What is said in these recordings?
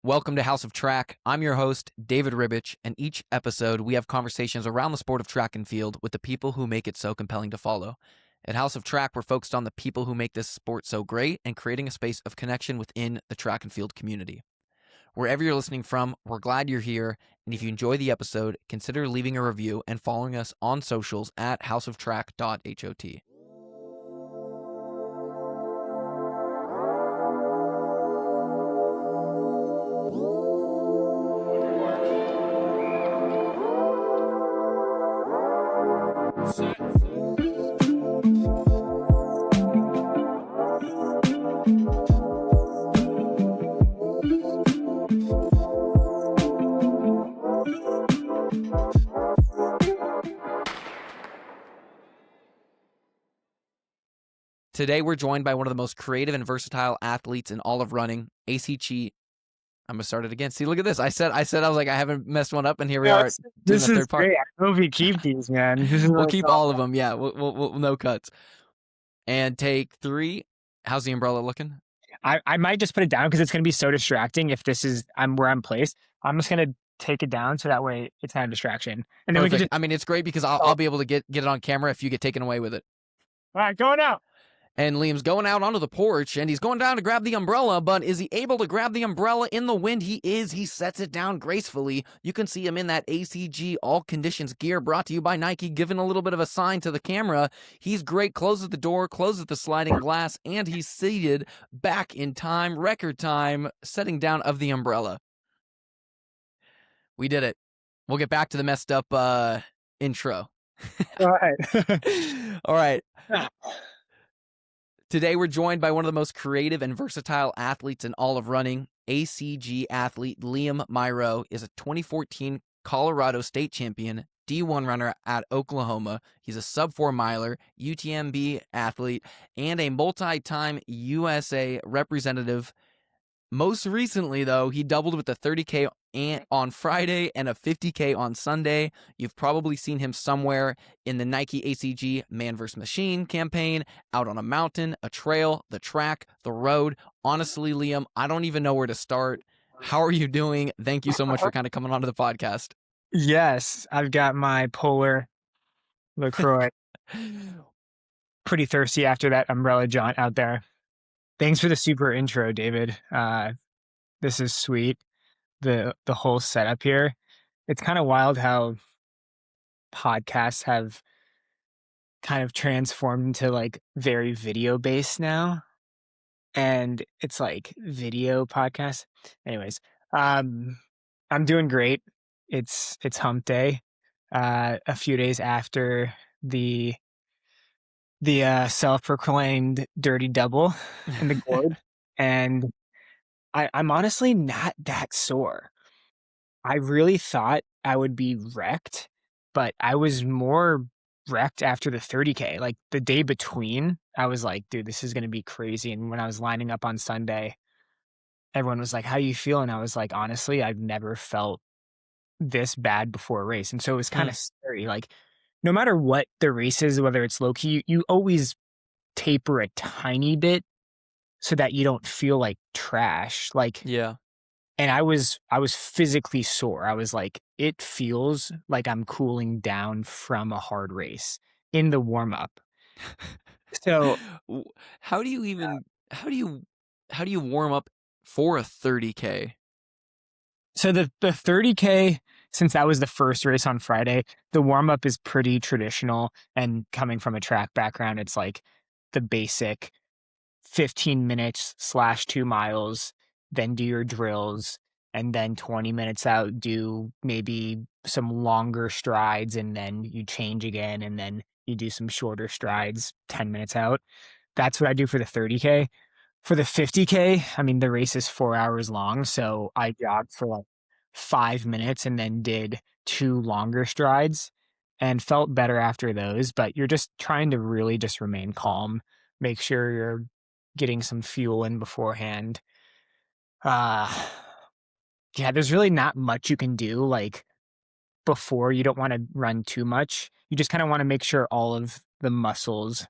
Welcome to House of Track. I'm your host, David Ribich, and each episode we have conversations around the sport of track and field with the people who make it so compelling to follow. At House of Track, we're focused on the people who make this sport so great and creating a space of connection within the track and field community. Wherever you're listening from, we're glad you're here, and if you enjoy the episode, consider leaving a review and following us on socials at houseoftrack.hot. Today, we're joined by one of the most creative and versatile athletes in all of running, ACG. I'm going to start it again. See, look at this. I said, I was like, I haven't messed one up, and here we are doing This the is third part. great. I hope we keep these, man. This is We'll really keep fun. all of them. Yeah, we'll no cuts. And take 3. How's the umbrella looking? I might just put it down because it's going to be so distracting if this is where I'm placed. I'm just going to take it down so that way it's not a distraction. And then we can just... I mean, it's great because I'll be able to get it on camera if you get taken away with it. All right, going out. And Liam's going out onto the porch, and he's going down to grab the umbrella, but is he able to grab the umbrella in the wind? He is. He sets it down gracefully. You can see him in that ACG all conditions gear brought to you by Nike, giving a little bit of a sign to the camera. He's great, closes the door, closes the sliding glass, and he's seated back in time, record time, setting down of the umbrella. We did it. We'll get back to the messed up intro. All right. All right. Today, we're joined by one of the most creative and versatile athletes in all of running. ACG athlete Liam Meirow is a 2014 Colorado State champion, D1 runner at Oklahoma. He's a sub-4 miler, UTMB athlete, and a multi-time USA representative. Most recently, though, he doubled with the 30K on Friday and a 50K on Sunday. You've probably seen him somewhere in the Nike ACG Man vs. Machine campaign, out on a mountain, a trail, the track, the road. Honestly, Liam, I don't even know where to start. How are you doing? Thank you so much for kind of coming onto the podcast. Yes, I've got my Polar LaCroix. Pretty thirsty after that umbrella jaunt out there. Thanks for the super intro, David. This is sweet. The whole setup here. It's kind of wild how podcasts have kind of transformed into like very video based now. And it's like video podcasts. Anyways, I'm doing great. It's hump day. A few days after the self-proclaimed dirty double in the gourd. And I'm honestly not that sore. I really thought I would be wrecked, but I was more wrecked after the 30K. Like the day between, I was like, dude, this is going to be crazy. And when I was lining up on Sunday, everyone was like, how do you feel? And I was like, honestly, I've never felt this bad before a race. And so it was kind of scary. Like no matter what the race is, whether it's low key, you always taper a tiny bit so that you don't feel like trash. Like, yeah. And I was physically sore. I was like, it feels like I'm cooling down from a hard race in the warm up. So how do you warm up for a 30K? So the 30K, since that was the first race on Friday, the warm up is pretty traditional. And coming from a track background, it's like the basic 15 minutes / 2 miles, then do your drills, and then 20 minutes out, do maybe some longer strides, and then you change again, and then you do some shorter strides 10 minutes out. That's what I do for the 30K. For the 50K, I mean, the race is 4 hours long, so I jogged for like 5 minutes and then did 2 longer strides and felt better after those. But you're just trying to really just remain calm, make sure you're getting some fuel in beforehand. Yeah, there's really not much you can do like before. You don't want to run too much. You just kind of want to make sure all of the muscles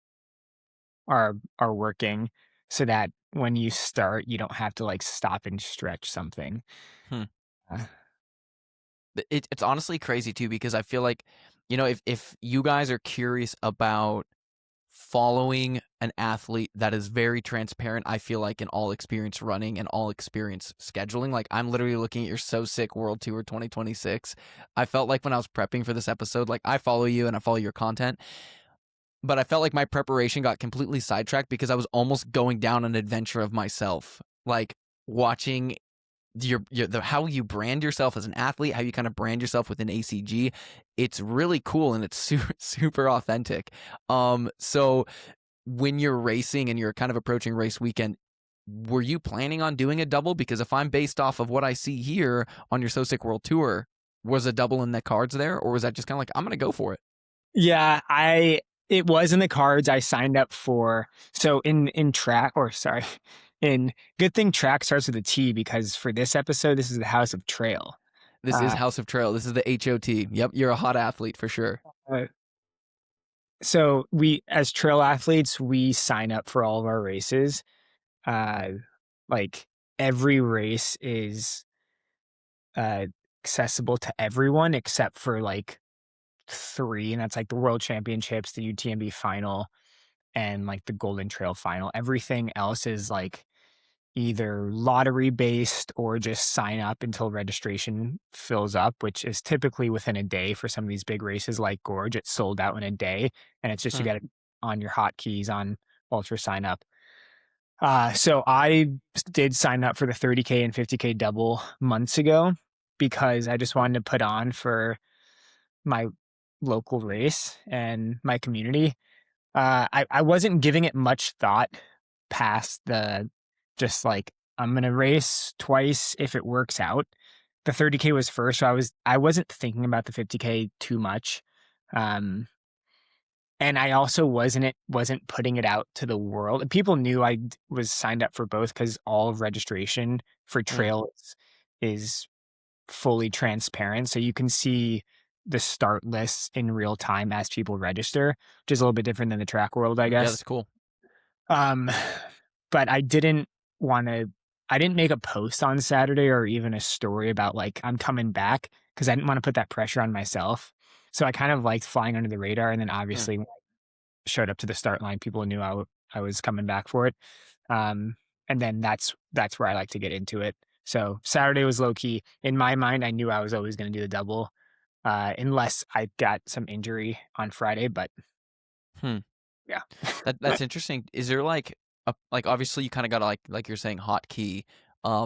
are working so that when you start, you don't have to like stop and stretch something. Hmm. Uh, It's honestly crazy too because I feel like, if you guys are curious about following an athlete that is very transparent, I feel like in all experience running and all experience scheduling, like I'm literally looking at your So Sick World Tour 2026. I felt like when I was prepping for this episode, like I follow you and I follow your content, but I felt like my preparation got completely sidetracked because I was almost going down an adventure of myself, like watching how you brand yourself as an athlete, how you kind of brand yourself within ACG. It's really cool and it's super super authentic. So when you're racing and you're kind of approaching race weekend, were you planning on doing a double? Because if I'm based off of what I see here on your So Sick World Tour, was a double in the cards there, or was that just kind of like I'm gonna go for it? yeah, it was in the cards. I signed up for so in track or sorry, in good thing track starts with a T because for this episode, this is the House of Trail. This is Uh, House of Trail. This is the HOT. Yep, you're a hot athlete for sure. uh, so we as trail athletes, we sign up for all of our races. Uh, like every race is uh accessible to everyone except for like three, and that's like the World Championships, the UTMB final, and like the Golden Trail final. Everything else is like either lottery based or just sign up until registration fills up, which is typically within a day for some of these big races like Gorge. It's sold out in a day, and it's just you Hmm. got it on your hotkeys on Ultra sign up. So I did sign up for the 30K and 50K double months ago because I just wanted to put on for my local race and my community. I wasn't giving it much thought past the just like I'm gonna race twice if it works out. The 30K was first, so I wasn't thinking about the 50K too much. Um, and I also wasn't putting it out to the world. People knew was signed up for both because all of registration for Hmm. trails is fully transparent, so you can see the start lists in real time as people register, which is a little bit different than the track world, I Yeah, guess. that's cool. Um, but want to. I didn't make a post on Saturday or even a story about like I'm coming back because I didn't want to put that pressure on myself. So I kind of liked flying under the radar, and then Hmm. obviously when I showed up to the start line, people knew I was coming back for it. Um, and then that's where I like to get into it. So Saturday was low key. In my mind, I knew I was always going to do the double, unless I got some injury on Friday. But Hmm. yeah, That's interesting. Is there like like obviously you kind of got to like you're saying hotkey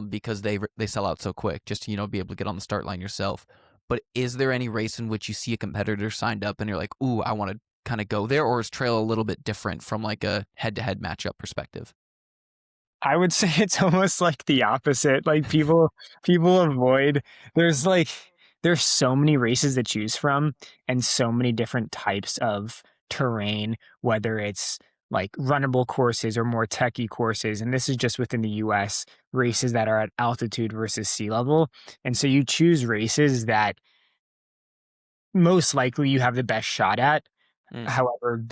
because they sell out so quick just to be able to get on the start line yourself. But is there any race in which you see a competitor signed up and you're like, "Ooh, I want to kind of go there," or is trail a little bit different from like a head-to-head matchup perspective? I would say it's almost like the opposite. Like people avoid. There's like there's so many races to choose from and so many different types of terrain, whether it's like runnable courses or more techie courses. And this is just within the US, races that are at altitude versus sea level. And so you choose races that most likely you have the best shot at. Mm, However,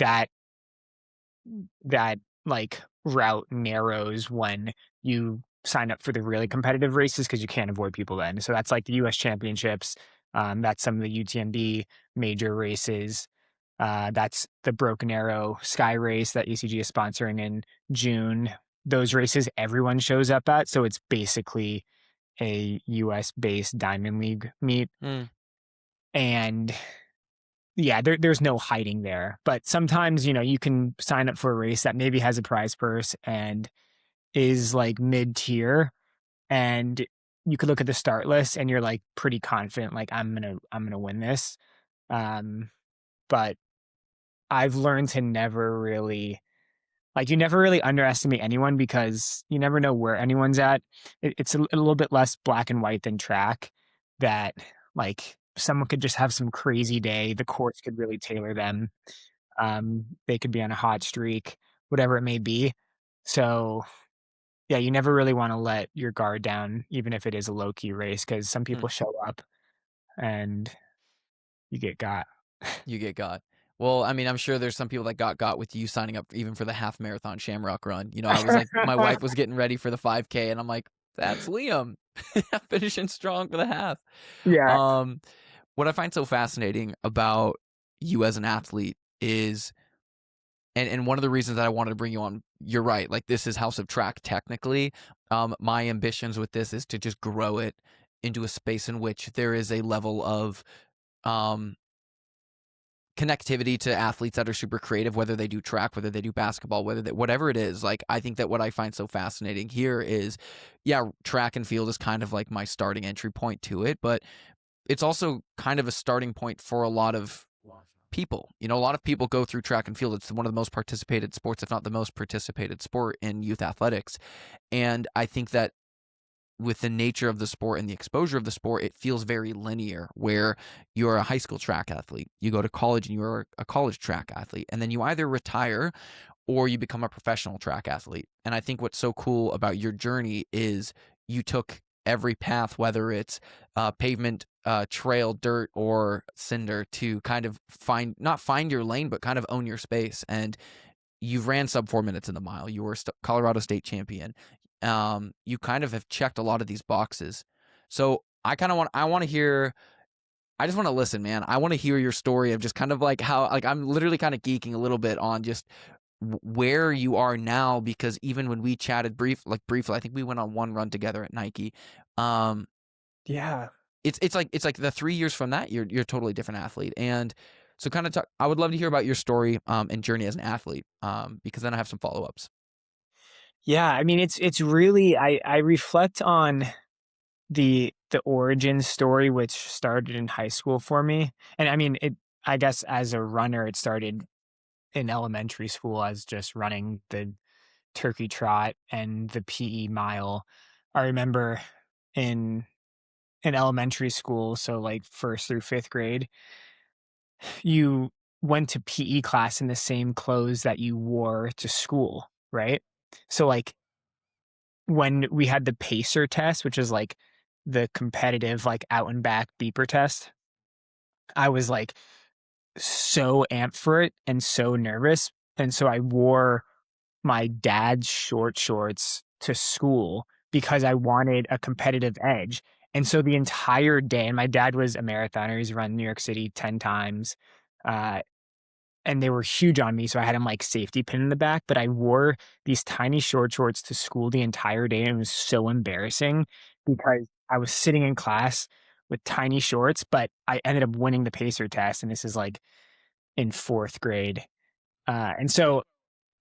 that like route narrows when you sign up for the really competitive races because you can't avoid people then. So that's like the US championships. That's some of the UTMB major races. That's the Broken Arrow Sky Race that UCG is sponsoring in June. Those races everyone shows up at. So it's basically a US based Diamond League meet. mm, And yeah, there's no hiding there. But sometimes, you can sign up for a race that maybe has a prize purse and is like mid tier, and you could look at the start list and you're like pretty confident, like I'm gonna win this. Um, but I've learned to never really like you never really underestimate anyone because you never know where anyone's at. It's a little bit less black and white than track. That like someone could just have some crazy day. The course could really tailor them. They could be on a hot streak, whatever it may be. So yeah, you never really want to let your guard down, even if it is a low key race, because some mm. people show up and you get got. You get got. Well, I mean, I'm sure there's some people that got with you signing up even for the half marathon Shamrock run. I was like, my wife was getting ready for the 5K, and I'm like, that's Liam finishing strong for the half. Yeah. Um, what I find so fascinating about you as an athlete is, and one of the reasons that I wanted to bring you on, you're right, like this is House of Track technically. My ambitions with this is to just grow it into a space in which there is a level of um connectivity to athletes that are super creative, whether they do track, whether they do basketball, whatever it is. Like, I think that what I find so fascinating here is, yeah, track and field is kind of like my starting entry point to it, but it's also kind of a starting point for a lot of people. A lot of people go through track and field. It's one of the most participated sports, if not the most participated sport in youth athletics. And I think that with the nature of the sport and the exposure of the sport, it feels very linear, where you're a high school track athlete, you go to college and you're a college track athlete, and then you either retire or you become a professional track athlete. And I think what's so cool about your journey is you took every path, whether it's pavement, trail, dirt, or cinder, to kind of not find your lane, but kind of own your space. And you've ran sub 4 minutes in the mile. You were Colorado state champion. You kind of have checked a lot of these boxes. So I want to hear, I just want to listen, man. I want to hear your story of just kind of like how, like, I'm literally kind of geeking a little bit on just where you are now, because even when we chatted briefly, I think we went on one run together at Nike. Um, Yeah. it's like the 3 years from that, you're a totally different athlete. And so kind of I would love to hear about your story and journey as an athlete, because then I have some follow-ups. Yeah, I mean, it's really, I reflect on the origin story, which started in high school for me. And I mean, I guess as a runner, it started in elementary school as just running the turkey trot and the PE mile. I remember in elementary school, so like first through fifth grade, you went to PE class in the same clothes that you wore to school, right? So like when we had the pacer test, which is like the competitive like out and back beeper test, I was like so amped for it and so nervous. And so I wore my dad's short shorts to school because I wanted a competitive edge. And so the entire day, and my dad was a marathoner, he's run New York City 10 times. Uh, and they were huge on me, so I had them like safety pin in the back, but I wore these tiny short shorts to school the entire day, and it was so embarrassing because I was sitting in class with tiny shorts, but I ended up winning the pacer test, and this is like in 4th grade. And so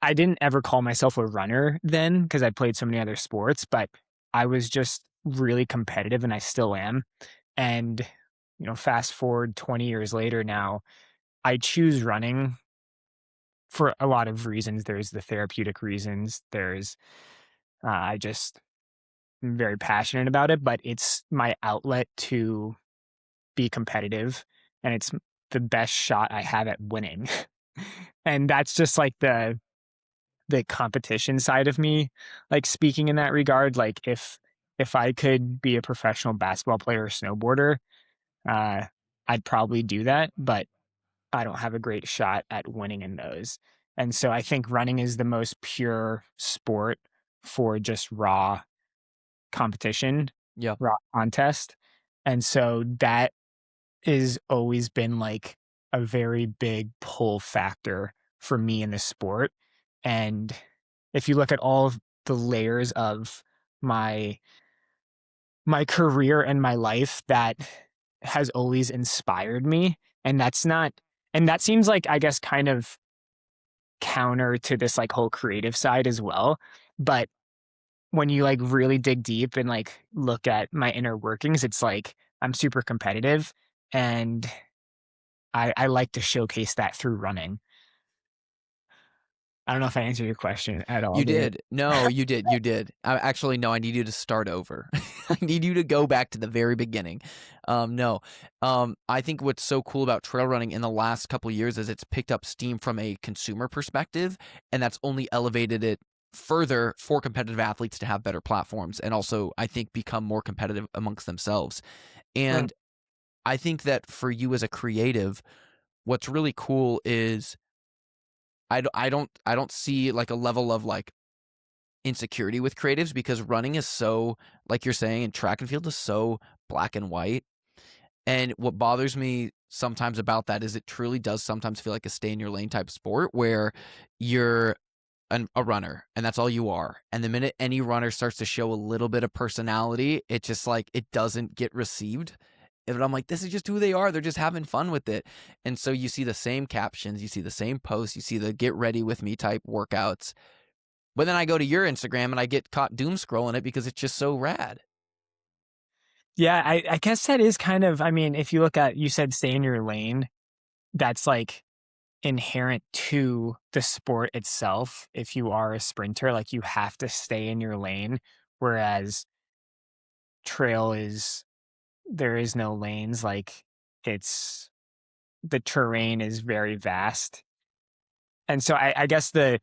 I didn't ever call myself a runner then because I played so many other sports, but I was just really competitive, and I still am. And, fast forward 20 years later now, I choose running for a lot of reasons. There's the therapeutic reasons. I just am very passionate about it, but it's my outlet to be competitive, and it's the best shot I have at winning. And that's just like the competition side of me, like speaking in that regard. Like if I could be a professional basketball player or snowboarder, uh, I'd probably do that, but I don't have a great shot at winning in those. And so I think running is the most pure sport for just raw competition, Yeah. raw contest. And so that has always been like a very big pull factor for me in the sport. And if you look at all of the layers of my career and my life, that has always inspired me. And that seems like, I guess, kind of counter to this like whole creative side as well. But when you like really dig deep and like look at my inner workings, it's like I'm super competitive, and I like to showcase that through running. I don't know if I answered your question at all, You did it? did. No, you did. You did. Actually, no, I need you to start over. I need you to go back to the very beginning. No. I think what's so cool about trail running in the last couple of years is it's picked up steam from a consumer perspective, and that's only elevated it further for competitive athletes to have better platforms, and also, I think, become more competitive amongst themselves. Mm. And I think that for you as a creative, what's really cool is I don't see like a level of like insecurity with creatives because running is so, like you're saying, and track and field is so black and white. And what bothers me sometimes about that is it truly does sometimes feel like a stay in your lane type sport where you're a runner and that's all you are. And the minute any runner starts to show a little bit of personality, it just like it doesn't get received. And I'm like, this is just who they are. They're just having fun with it. And so you see the same captions, you see the same posts, you see the get ready with me type workouts. But then I go to your Instagram and I get caught doom scrolling it because it's just so rad. Yeah, I guess that is kind of, I mean, if you look at, you said stay in your lane, that's like inherent to the sport itself. If you are a sprinter, like you have to stay in your lane, whereas trail is, there is no lanes. Like it's, the terrain is very vast. And so I guess the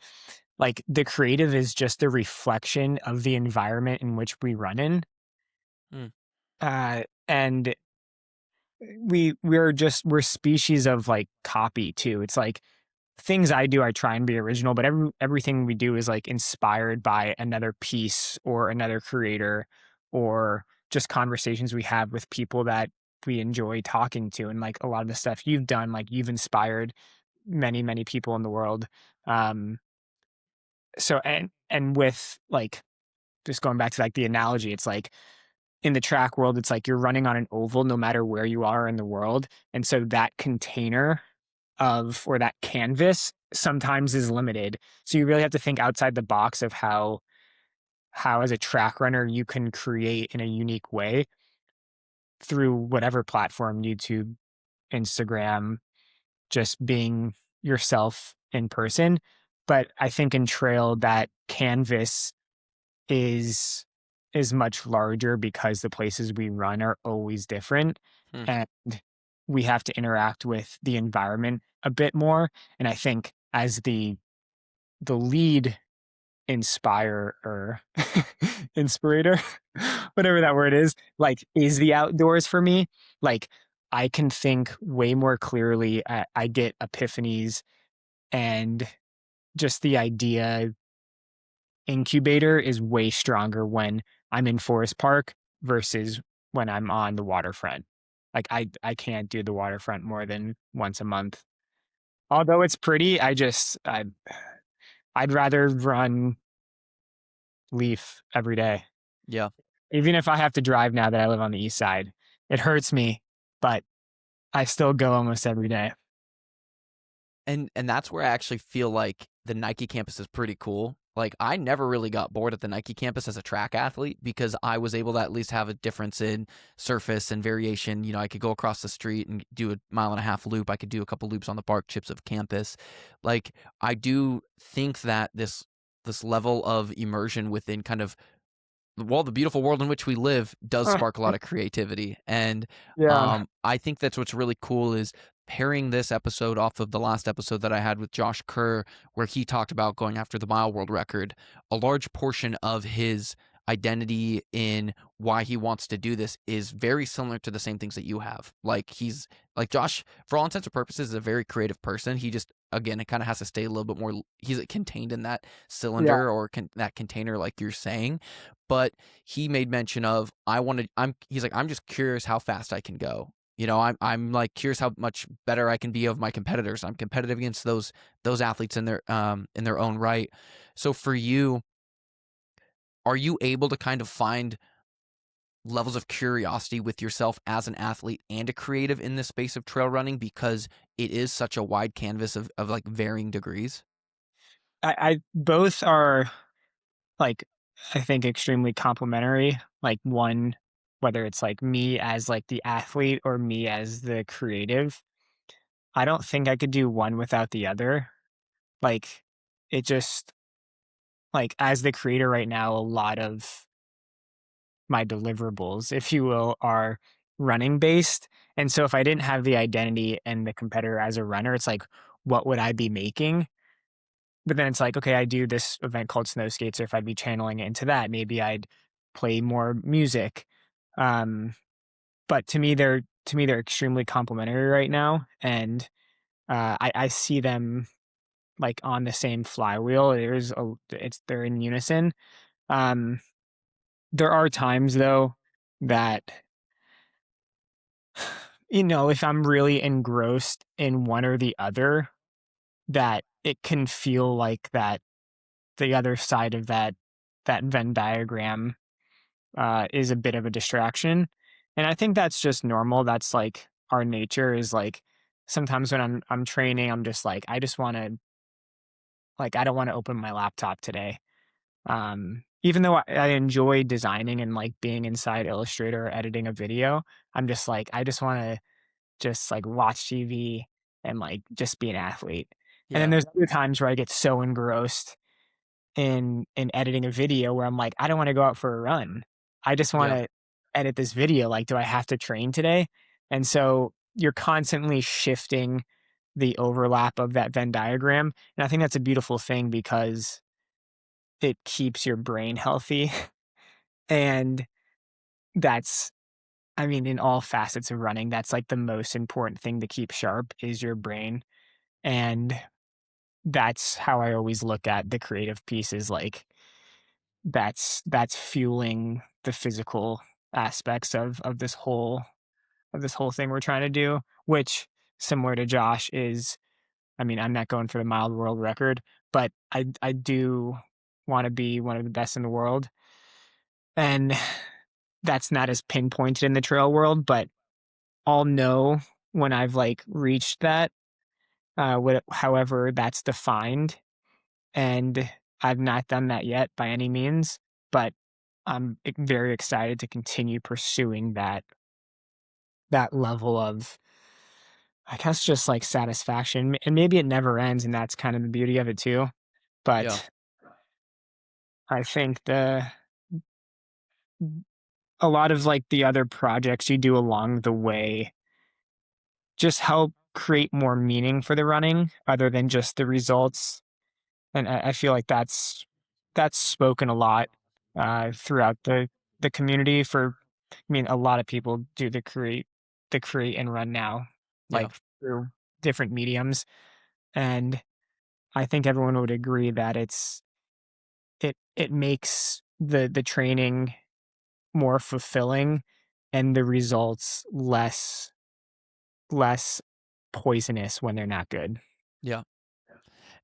creative is just a reflection of the environment in which we run in. Hmm. And we're species of like copy too. It's like things I do, I try and be original, but everything we do is like inspired by another piece or another creator or just conversations we have with people that we enjoy talking to. And like a lot of the stuff you've done, like you've inspired many, many people in the world. Um, so and with like just going back to like the analogy, it's like in the track world, it's like you're running on an oval no matter where you are in the world. And so that container of, or that canvas sometimes is limited. So you really have to think outside the box of how as a track runner you can create in a unique way through whatever platform, YouTube, Instagram, just being yourself in person. But I think in trail that canvas is much larger because the places we run are always different Hmm. and we have to interact with the environment a bit more. And I think as the lead inspirer inspirator, whatever that word is the outdoors for me. Like I can think way more clearly. I get epiphanies and just the idea incubator is way stronger when I'm in Forest Park versus when I'm on the waterfront. Like I can't do the waterfront more than once a month. Although it's pretty, I'd rather run Leaf every day. Yeah. Even if I have to drive now that I live on the east side. It hurts me, but I still go almost every day. And that's where I actually feel like the Nike campus is pretty cool. Like I never really got bored at the Nike campus as a track athlete because I was able to at least have a difference in surface and variation. You know, I could go across the street and do a mile and a half loop. I could do a couple loops on the bark chips of campus. Like I do think that this level of immersion within kind of the beautiful world in which we live does Uh, spark a lot of creativity. And yeah. I think that's what's really cool is pairing this episode off of the last episode that I had with Josh Kerr, where he talked about going after the mile world record. A large portion of his identity in why he wants to do this is very similar to the same things that you have. Like he's like Josh, for all intents and purposes, is a very creative person. He just, again, it kind of has to stay a little bit more. He's contained in that Yeah. cylinder or that container, like you're saying. But he made mention of he's like, I'm just curious how fast I can go. You know, I'm like curious how much better I can be of my competitors. I'm competitive against those athletes in their own right. So for you, are you able to kind of find levels of curiosity with yourself as an athlete and a creative in this space of trail running because it is such a wide canvas of like varying degrees? I both are like I think extremely complementary. Like one, whether it's like me as like the athlete or me as the creative, I don't think I could do one without the other. Like it just like as the creator right now, a lot of my deliverables, if you will, are running based. And so if I didn't have the identity and the competitor as a runner, it's like, what would I be making? But then it's like, okay, I do this event called Snow Skates, or if I'd be channeling it into that, maybe I'd play more music. Um, but to me, they're extremely complementary right now. And I see them like on the same flywheel. They're in unison. Um, there are times though that if I'm really engrossed in one or the other, that it can feel like that the other side of that Venn diagram is a bit of a distraction. And I think that's just normal. That's like our nature is like sometimes when I'm training, I'm just like, I just want to like I don't want to open my laptop today. Even though I enjoy designing and like being inside Illustrator or editing a video, I'm just like, I just want to just like watch TV and like just be an athlete. And then Yeah. there's other times where I get so engrossed in editing a video where I'm like, I don't want to go out for a run. I just want Yeah. to edit this video. Like, do I have to train today? And so you're constantly shifting the overlap of that Venn diagram. And I think that's a beautiful thing because it keeps your brain healthy. And that's, I mean, in all facets of running, that's like the most important thing to keep sharp is your brain. And that's how I always look at the creative pieces. Like, that's fueling the physical aspects of this whole thing we're trying to do, which similar to Josh is, I mean, I'm not going for the mild world record, but I do want to be one of the best in the world. And that's not as pinpointed in the trail world, but I'll know when I've like reached that, however that's defined. And I've not done that yet by any means, but I'm very excited to continue pursuing that level of, I guess, just like satisfaction. And maybe it never ends, and that's kind of the beauty of it too. Yeah. But I think a lot of like the other projects you do along the way just help create more meaning for the running other than just the results. And I feel like that's spoken a lot throughout the community. I mean, a lot of people do the create and run now, Yeah. like through different mediums, and I think everyone would agree that it makes the training more fulfilling and the results less poisonous when they're not good. Yeah.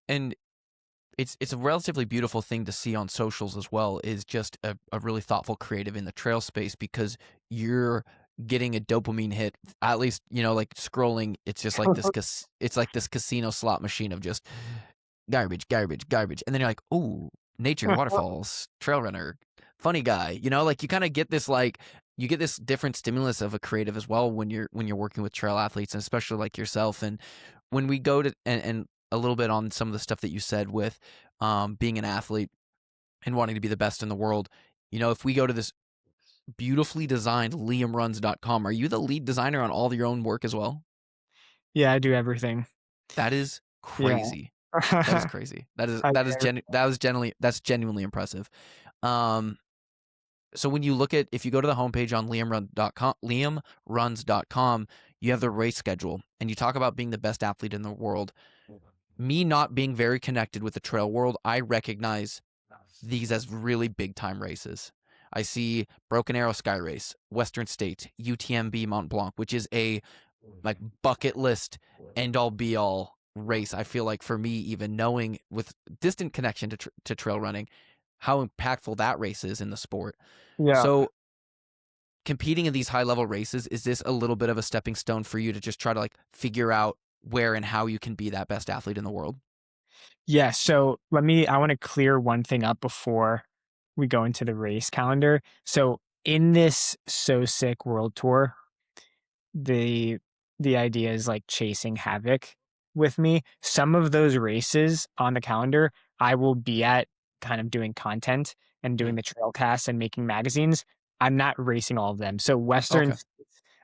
And it's a relatively beautiful thing to see on socials as well, is just a really thoughtful creative in the trail space, because you're getting a dopamine hit, at least, like scrolling. It's just like it's like this casino slot machine of just garbage, garbage, garbage. And then you're like, ooh, nature, waterfalls, trail runner, funny guy. Like you kind of get this, like, you get this different stimulus of a creative as well when you're working with trail athletes, and especially like yourself. And when we go to and a little bit on some of the stuff that you said with being an athlete and wanting to be the best in the world, if we go to this beautifully designed liamruns.com, are you the lead designer on all your own work as well? Yeah, I do everything. That is Yeah. crazy. That is crazy. I do That's genuinely impressive. Um, so when you look at, if you go to the homepage on liamruns.com, you have the race schedule, and you talk about being the best athlete in the world. Me not being very connected with the trail world, I recognize these as really big time races. I see Broken Arrow Sky Race, Western States, UTMB Mont Blanc, which is a like bucket list end all be all race. I feel like for me, even knowing with distant connection to trail running, how impactful that race is in the sport. Yeah. So competing in these high level races, is this a little bit of a stepping stone for you to just try to like figure out where and how you can be that best athlete in the world? Yeah, so I want to clear one thing up before we go into the race calendar. So in this So Sick World Tour, the the idea is like chasing havoc with me. Some of those races on the calendar, I will be at kind of doing content and Hmm. doing the trail casts and making magazines. I'm not racing all of them. So Okay.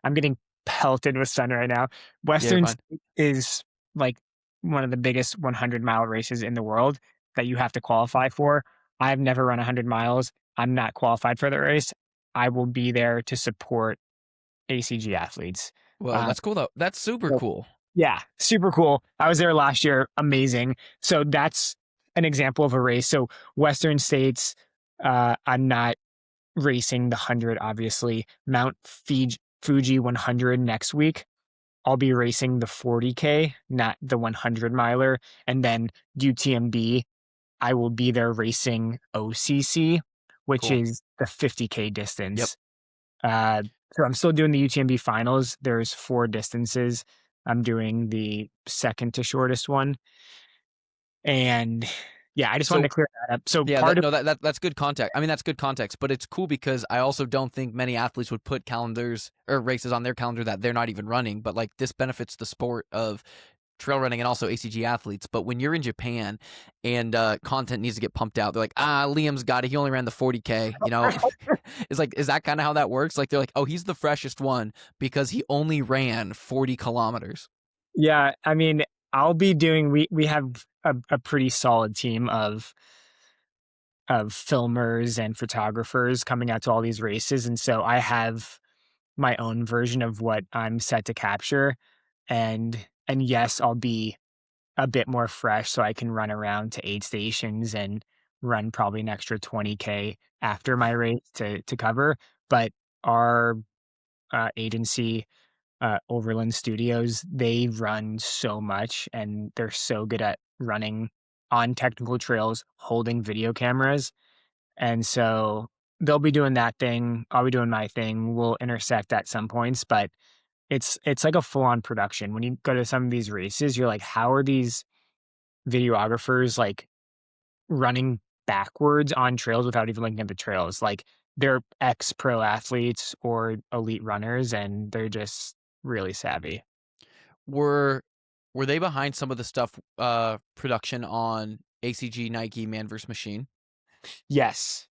I'm getting pelted with sun right now. Yeah, you're Western fine. States is like one of the biggest 100-mile races in the world that you have to qualify for. I've never run 100 miles. I'm not qualified for the race. I will be there to support ACG athletes. Well, Uh, that's cool though. That's super so cool. Yeah, super cool. I was there last year. Amazing. So that's an example of a race. So Western States, I'm not racing the 100, obviously. Fuji 100 next week. I'll be racing the 40K, not the 100 miler. And then UTMB, I will be there racing OCC, which Cool. is the 50K Yep. distance. Uh, so I'm still doing the UTMB finals. There's 4 distances. I'm doing the second to shortest one. And yeah, I just wanted to So clear that up. So yeah, part of, that's good context. I mean, that's good context, but it's cool because I also don't think many athletes would put calendars or races on their calendar that they're not even running. But like this benefits the sport of trail running and also ACG athletes. But when you're in Japan and content needs to get pumped out, they're like, Liam's got it. He only ran the 40K. You know, it's like, is that kind of how that works? Like they're like, oh, he's the freshest one because he only ran 40 kilometers. yeah, I mean, I'll be doing, we have a pretty solid team of filmers and photographers coming out to all these races. And so I have my own version of what I'm set to capture. And yes, I'll be a bit more fresh so I can run around to aid stations and run probably an extra 20K after my race to cover. But our agency, Overland Studios, they run so much and they're so good at running on technical trails, holding video cameras. And so they'll be doing that thing. I'll be doing my thing. We'll intersect at some points, but it's like a full on production. When you go to some of these races, you're like, how are these videographers like running backwards on trails without even looking at the trails? Like they're ex pro athletes or elite runners, and they're just really savvy. Were were they behind some of the stuff production on ACG Nike Man vs Machine? Yes.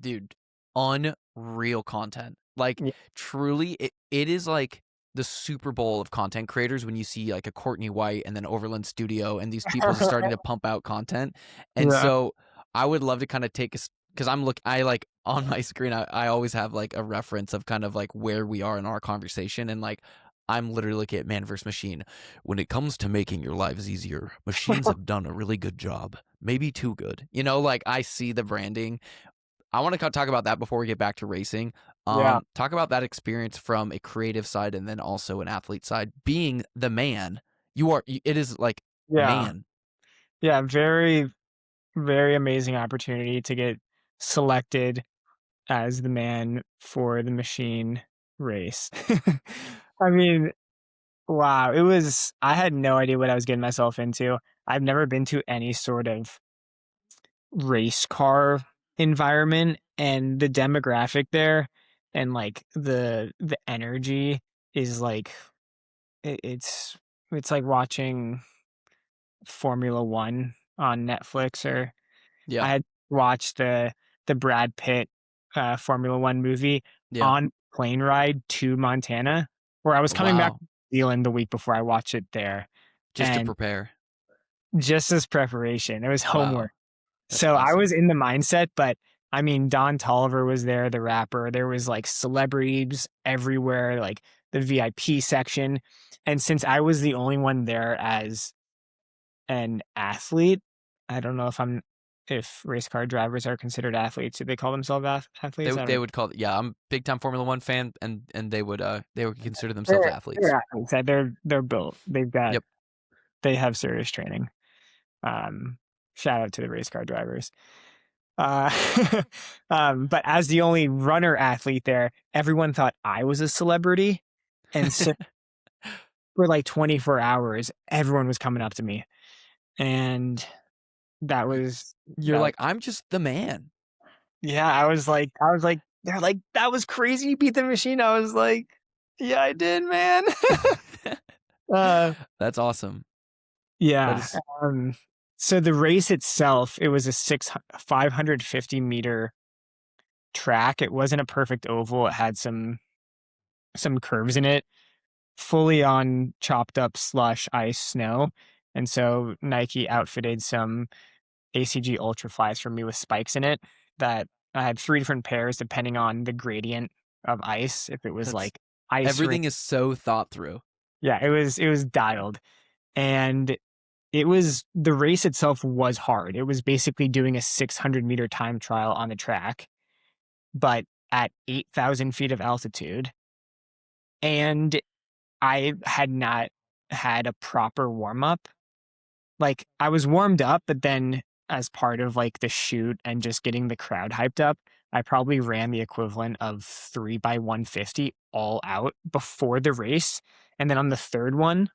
Dude, unreal content. Like Yeah. truly it is like the Super Bowl of content creators when you see like a Courtney White and then Overland Studio and these people just starting to pump out content. And Yeah. so I would love to kind of take us because I like on my screen I always have like a reference of kind of like where we are in our conversation and like I'm literally looking at Man vs. Machine. When it comes to making your lives easier, machines have done a really good job. Maybe too good. You know, like I see the branding. I want to talk about that before we get back to racing. Yeah. Talk about that experience from a creative side and then also an athlete side. Being the man, it is like Yeah. man. Yeah. Very, very amazing opportunity to get selected as the man for the machine race. I mean, wow, I had no idea what I was getting myself into. I've never been to any sort of race car environment, and the demographic there and like the energy is like it's like watching Formula 1 on Netflix. Or I Yeah, had watched the Brad Pitt Formula 1 movie yeah. on plane ride to Montana, where I was coming back Wow. from New Zealand the week before I watched it there. Just to And prepare. just as preparation, it was homework. Wow, that's So I was awesome. in the mindset, but I mean, Don Tolliver was there, the rapper. There was like celebrities everywhere, like the VIP section. And since I was the only one there as an athlete, I don't know if race car drivers are considered athletes. Do they call themselves athletes? I don't They know. would call it. Yeah, I'm big time Formula One fan, and they would consider themselves They're athletes. athletes. They're built. Yep. They have serious training. Um, Shout out to the race car drivers. Uh, but as the only runner athlete there, everyone thought I was a celebrity. And so for like 24 hours, everyone was coming up to me. And that Y- was, You're that was, like, I'm just the man. yeah, I was like, they're like, that was crazy. You beat the machine. I was like, yeah, I did, man. uh, That's awesome. That yeah. is Um, so the race itself, it was a 550-meter track. It wasn't a perfect oval. It had some curves in it, fully on chopped up slush, ice, snow. And so Nike outfitted some ACG Ultra Flies for me with spikes in it that I had 3 different pairs depending on the gradient of ice. If it was that's like ice ring, everything is so thought through. Yeah, it was dialed. And the race itself was hard. It was basically doing a 600-meter time trial on the track, but at 8,000 feet of altitude. And I had not had a proper warm up. Like, I was warmed up, but then as part of like the shoot and just getting the crowd hyped up, I probably ran the equivalent of 3 by 150 all out before the race. And then on the third one,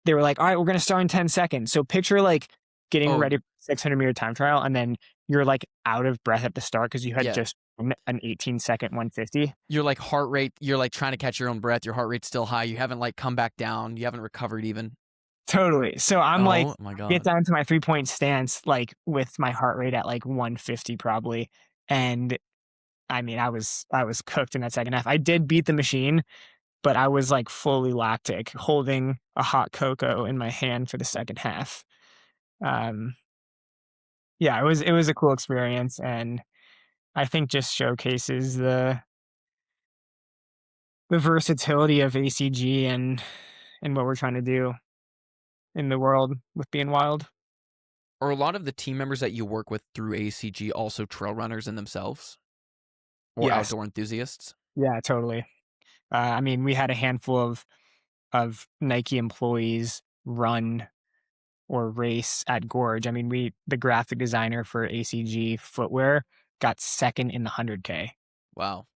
they were like, all right, we're going to start in 10 seconds. So picture like getting Oh, ready for 600-meter time trial, and then you're like out of breath at the start because you had yeah. just run an 18-second 150. You're like heart rate, you're like trying to catch your own breath. Your heart rate's still high. You haven't like come back down. You haven't recovered even. Totally. So I'm like, Oh my get God. down to my 3-point stance, like with my heart rate at like 150 probably. And I mean, I was cooked in that second half. I did beat the machine, but I was like fully lactic, holding a hot cocoa in my hand for the second half. Um, yeah, it was a cool experience, and I think just showcases the versatility of ACG and what we're trying to do in the world with being wild. Are a lot of the team members that you work with through ACG also trail runners in themselves or Yes. outdoor enthusiasts? Yeah, totally. I mean, we had a handful of Nike employees run or race at Gorge. I mean, the graphic designer for ACG footwear got second in the 100K, Wow.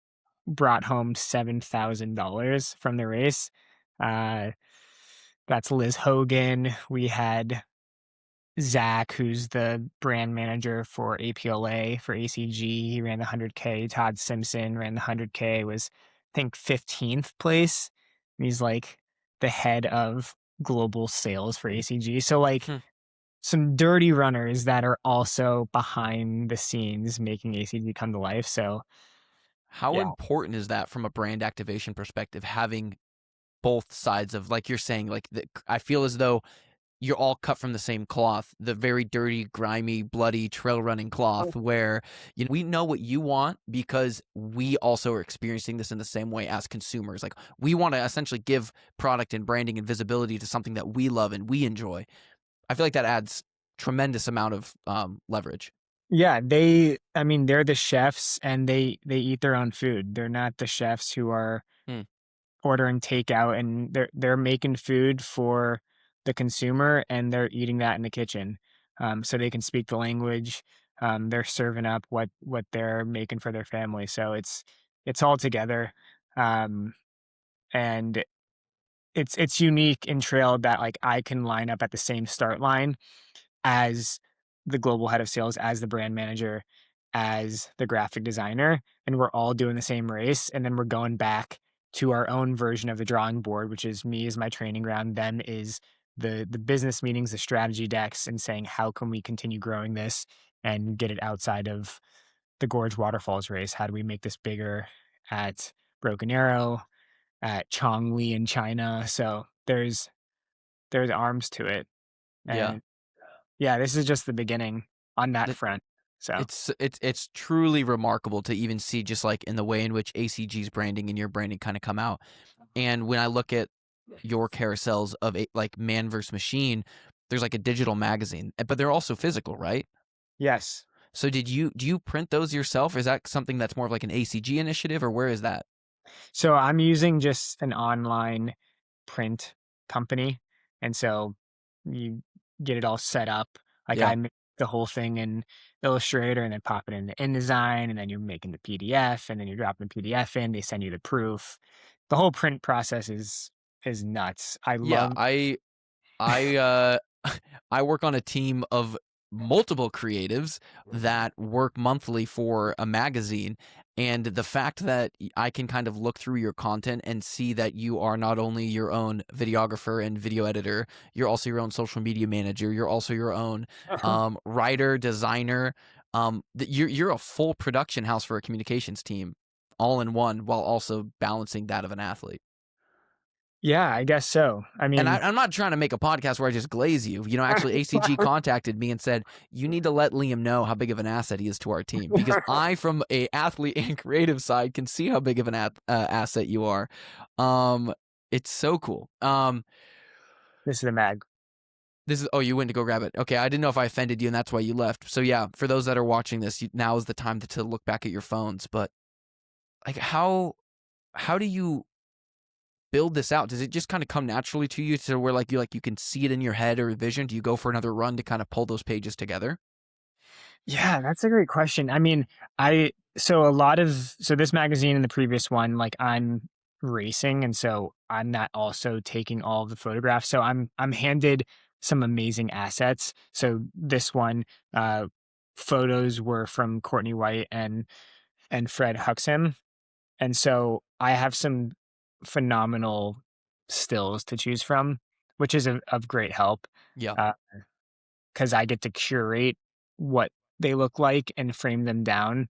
brought home $7,000 from the race. Uh, that's Liz Hogan. We had Zach, who's the brand manager for APLA for ACG. He ran the 100K. Todd Simpson ran the 100K, was, I think, 15th place. And he's like the head of global sales for ACG. So, like, Hmm. some dirty runners that are also behind the scenes making ACG come to life. So, How yeah. important is that from a brand activation perspective, having both sides of, like you're saying, like I feel as though you're all cut from the same cloth, the very dirty, grimy, bloody trail running cloth where we know what you want because we also are experiencing this in the same way as consumers. Like we want to essentially give product and branding and visibility to something that we love and we enjoy. I feel like that adds tremendous amount of leverage. Yeah, I mean, they're the chefs and they eat their own food. They're not the chefs who are Hmm. ordering takeout, and they're making food for the consumer and they're eating that in the kitchen. So they can speak the language. They're serving up what they're making for their family. So it's all together. Um, and it's unique in trail that like I can line up at the same start line as the global head of sales, as the brand manager, as the graphic designer, and we're all doing the same race. And then we're going back to our own version of the drawing board, which is me is my training ground, them is the business meetings, the strategy decks, and saying how can we continue growing this and get it outside of the Gorge Waterfalls race? How do we make this bigger at Broken Arrow, at Chongli in China? So there's arms to it. Yeah. And yeah, this is just the beginning on that That front. So, it's truly remarkable to even see just like in the way in which ACG's branding and your branding kind of come out. And when I look at your carousels of like man versus machine, there's like a digital magazine, but they're also physical, right? yes. So do you print those yourself? Is that something that's more of like an ACG initiative, or where is that? So I'm using just an online print company. And so you get it all set up. Like Yeah. I make the whole thing in Illustrator and then pop it into InDesign, and then you're making the PDF, and then you're dropping the PDF in, they send you the proof. The whole print process is nuts. I Yeah, love I I work on a team of multiple creatives that work monthly for a magazine, and the fact that I can kind of look through your content and see that you are not only your own videographer and video editor, you're also your own social media manager, you're also your own writer, designer. You're a full production house for a communications team, all in one, while also balancing that of an athlete. Yeah, I guess so. I And mean, I'm not trying to make a podcast where I just glaze you. Actually, ACG contacted me and said, you need to let Liam know how big of an asset he is to our team. Because I, from a athlete and creative side, can see how big of an asset you are. It's so cool. This is the mag. This is oh, you went to go grab it. Okay, I didn't know if I offended you, and that's why you left. So yeah, for those that are watching this, now is the time to look back at your phones. But like, how do you build this out? Does it just kind of come naturally to you to where you can see it in your head or vision? Do you go for another run to kind of pull those pages together? Yeah, that's a great question. I mean, so this magazine and the previous one, like I'm racing, and so I'm not also taking all of the photographs. So I'm handed some amazing assets. So this one, uh, photos were from Courtney White and Fred Huxham, and so I have some phenomenal stills to choose from, which is of great help. Yeah. Uh, because I get to curate what they look like and frame them down.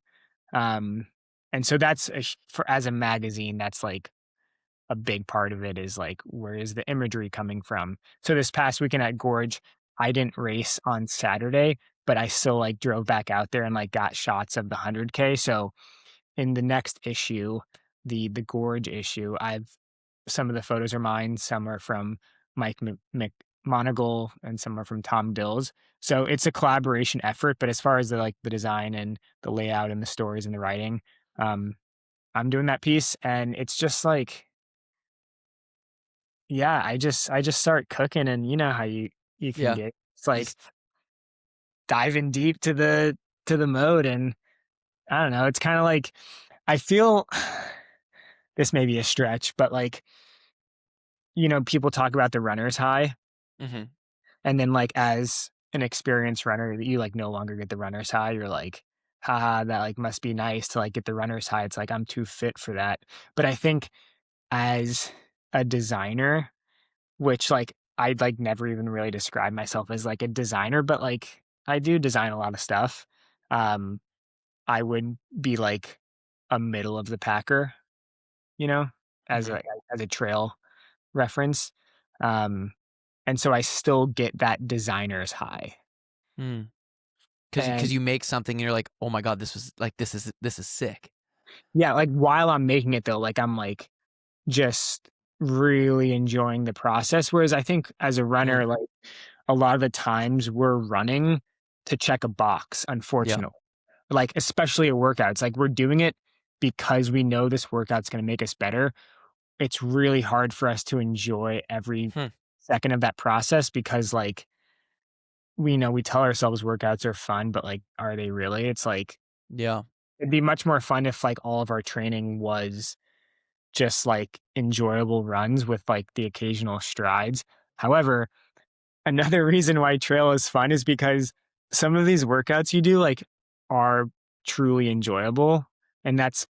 Um, and so that's for as a magazine, that's like a big part of it is like where is the imagery coming from? So this past weekend at Gorge, I didn't race on Saturday, but I still like drove back out there and like got shots of the 100K. So in the next issue, the Gorge issue, I've some of the photos are mine, some are from Mike McMonagle, and some are from Tom Dills. So it's a collaboration effort. But as far as the design and the layout and the stories and the writing, um, I'm doing that piece, and it's just like, yeah, I just start cooking, and you know how you can Yeah. get. It's like Just diving deep to the mode, and I don't know. It's kind of like I feel this may be a stretch, but like people talk about the runner's high, mhm. and then like as an experienced runner, you like no longer get the runner's high. You're like, haha, that like must be nice to like get the runner's high. It's like I'm too fit for that. But I think as a designer, which like I'd like never even really describe myself as like a designer, but like I do design a lot of stuff. Um, I would be like a middle of the packer, you know, as Mhm. a trail reference. Um, and so I still get that designer's high. Mm. Because And you make something and you're like, oh my god, this is sick. yeah, like while I'm making it though, like I'm like just really enjoying the process. Whereas I think as a Mm. runner, like a lot of the times we're running to check a box, Yeah. unfortunately. Like especially a workout. It's like we're doing it because we know this workout's gonna make us better. It's really hard for us to enjoy every Hmm. second of that process because like we know we tell ourselves workouts are fun, but like are they really? It's like Yeah. it'd be much more fun if like all of our training was just like enjoyable runs with like the occasional strides. However, another reason why trail is fun is because some of these workouts you do like are truly enjoyable, and that's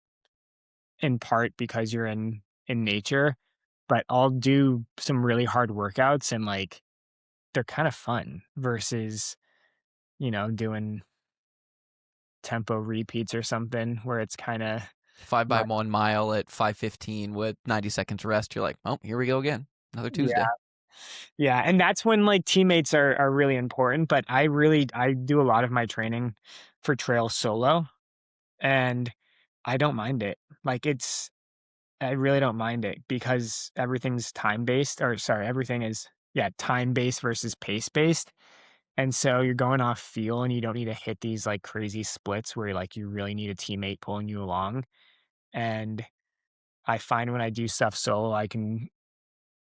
in part because you're in nature. But I'll do some really hard workouts and like they're kind of fun versus doing tempo repeats or something where it's kind of Five by not. 1 mile at 5:15 with 90 seconds rest. You're like, oh, here we go again. Another Yeah. Tuesday. Yeah, and that's when like teammates are really important, but I do a lot of my training for trail solo, and I don't mind it. Like I really don't mind it because everything's time based, or sorry, everything is, yeah, time based versus pace based. And so you're going off feel, and you don't need to hit these like crazy splits where like you really need a teammate pulling you along. And I find when I do stuff solo, I can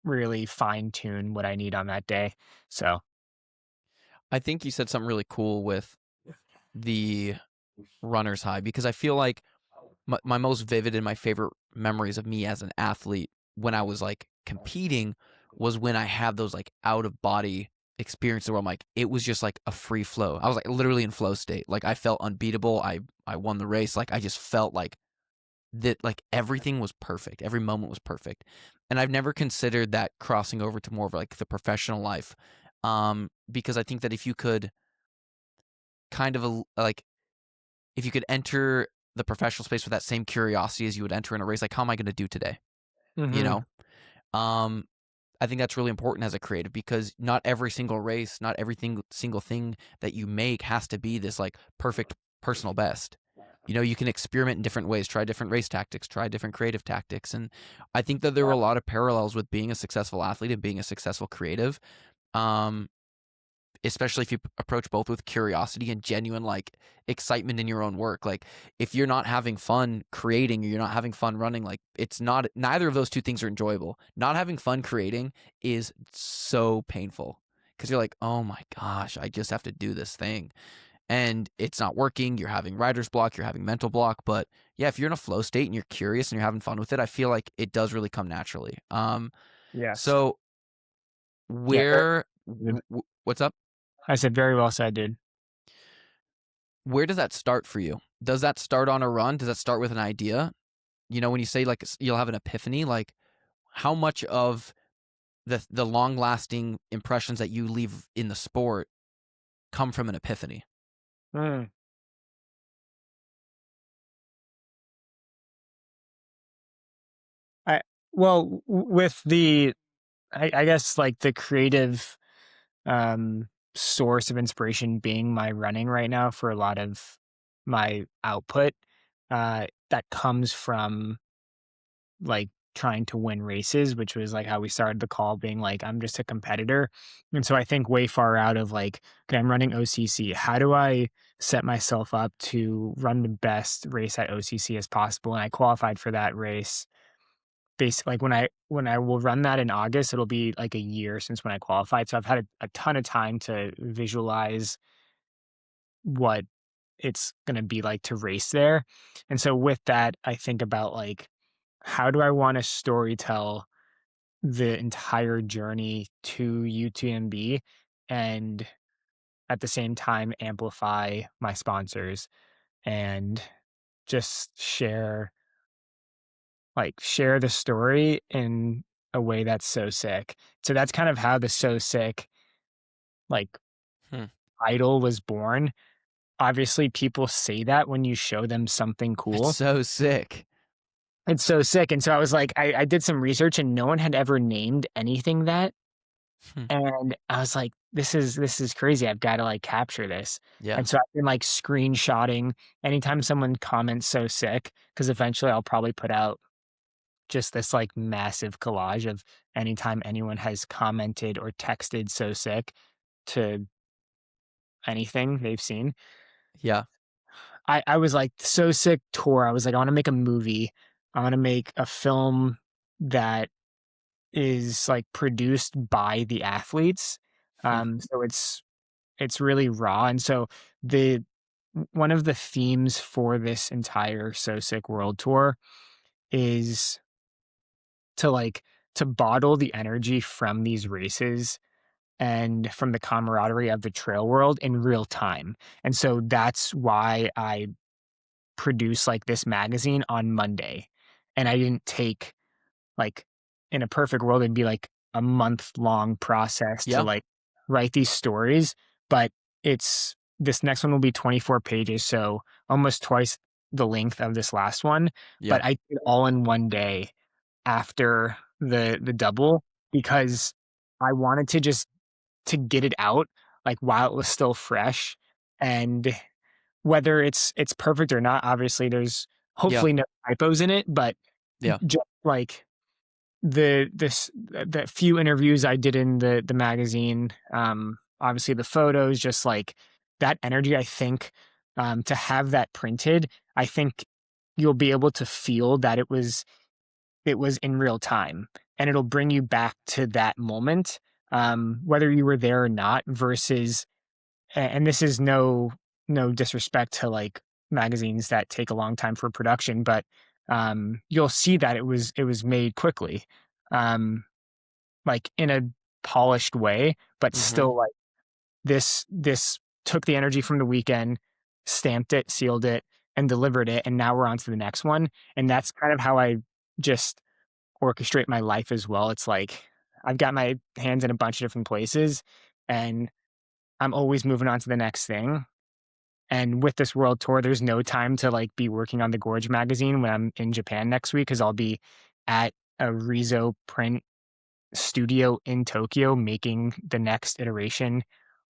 really fine tune what I need on that day. So, I think you said something really cool with the runner's high because I feel like my most vivid and my favorite memories of me as an athlete when I was like competing was when I had those like out of body experiences where I'm like, it was just like a free flow. I was like literally in flow state. Like I felt unbeatable. I won the race. Like I just felt like like everything was perfect. Every moment was perfect. And I've never considered that crossing over to more of like the professional life. Because I think that if you could kind of like if you could enter the professional space with that same curiosity as you would enter in a race, like how am I going to do today? You mhm. know, um, I think that's really important as a creative because not every single race, not everything single thing that you make has to be this like perfect personal best. you can experiment in different ways, try different race tactics, try different creative tactics. And I think that there were a lot of parallels with being a successful athlete and being a successful creative. Um, Especially if you approach both with curiosity and genuine like excitement in your own work. Like if you're not having fun creating or you're not having fun running, like it's not, neither of those two things are enjoyable. Not having fun creating is so painful because you're like, oh my gosh, I just have to do this thing and it's not working. You're having writer's block, you're having mental block. But yeah, if you're in a flow state and you're curious and you're having fun with it, I feel like it does really come naturally. Yes. So Yeah. where, what's up? I said very well said, dude. Where does that start for you? Does that start on a run? Does that start with an idea? When you say like you'll have an epiphany, like how much of the long lasting impressions that you leave in the sport come from an epiphany? Mm. I well with the I guess like the creative um source of inspiration being my running right now for a lot of my output that comes from like trying to win races, which was like how we started the call being like, I'm just a competitor. And so I think way far out of like, okay, I'm running OCC. How do I set myself up to run the best race at OCC as possible? And I qualified for that race. Basically, like when I will run that in August, it'll be like a year since when I qualified. So I've had a ton of time to visualize what it's going to be like to race there. And so with that, I think about like, how do I want to story tell the entire journey to UTMB and at the same time amplify my sponsors and just share the story in a way that's so sick. So that's kind of how the so sick like Hmm. idol was born. Obviously people say that when you show them something It's cool. so sick. It's so sick. And so I was like, I did some research and no one had ever named anything that. Hmm. And I was like, this is crazy. I've got to like capture this. Yeah. And so I've been like screenshotting anytime someone comments so sick, because eventually I'll probably put out just this like massive collage of anytime anyone has commented or texted so sick to anything they've seen. Yeah. I was like so sick tour. I was like, I want to make a movie. I want to make a film that is like produced by the athletes. Hmm. So it's really raw. And so the one of the themes for this entire So Sick World Tour is to like to bottle the energy from these races and from the camaraderie of the trail world in real time. And so that's why I produce like this magazine on Monday. And I didn't take like in a perfect world, it'd be like a month-long process to Yeah. like write these stories, but it's this next one will be 24 pages, so almost twice the length of this last one, Yeah. but I did it all in one day after the double because I wanted to just to get it out, like, while it was still fresh, and whether it's perfect or not, obviously, there's Yeah. hopefully no typos in it, but Yeah. just like the few interviews I did in the magazine, obviously the photos, just like that energy, I think, to have that printed, I think you'll be able to feel that it was in real time and it'll bring you back to that moment, whether you were there or not versus and this is no disrespect to like magazines that take a long time for production, but you'll see that it was made quickly, um, like in a polished way, but Hmm. still like this took the energy from the weekend, stamped it, sealed it, and delivered it, and now we're on to the next one. And that's kind of how I just orchestrate my life as well. It's like I've got my hands in a bunch of different places, and I'm always moving on to the next thing. And with this world tour, there's no time to like be working on the Gorge magazine when I'm in Japan next week because I'll be at a Rizo print studio in Tokyo making the next iteration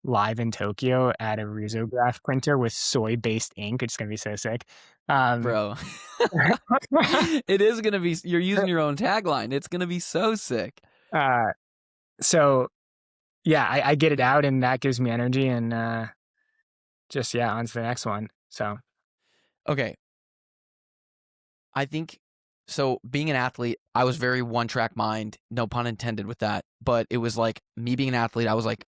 live in Tokyo at a risograph printer with soy-based ink. It's gonna be so sick. Um, Bro. It is gonna be. You're using your own tagline. It's gonna be so sick. uh, so yeah, I get it out, and that gives me energy, and just yeah, on to the next one. So Okay, I think so. Being an athlete, I was very one track mind, no pun intended with that. But it was like me being an athlete, I was like,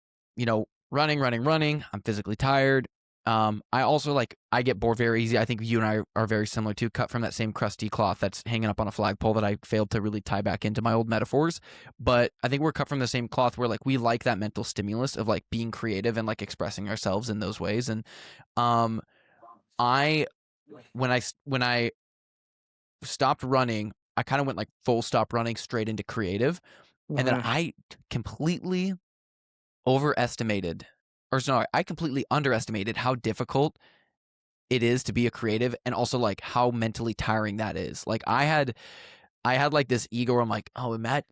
running, running, running. I'm physically tired. I also I get bored very easy. I think you and I are very similar too, cut from that same crusty cloth that's hanging up on a flagpole that I failed to really tie back into my old metaphors. But I think we're cut from the same cloth where we like that mental stimulus of being creative and expressing ourselves in those ways. And I when I stopped running, I kind of went full stop running straight into creative. And then mhm. I completely overestimated, or sorry, I completely underestimated how difficult it is to be a creative, and also how mentally tiring that is. I had this ego where I'm like, oh, Matt,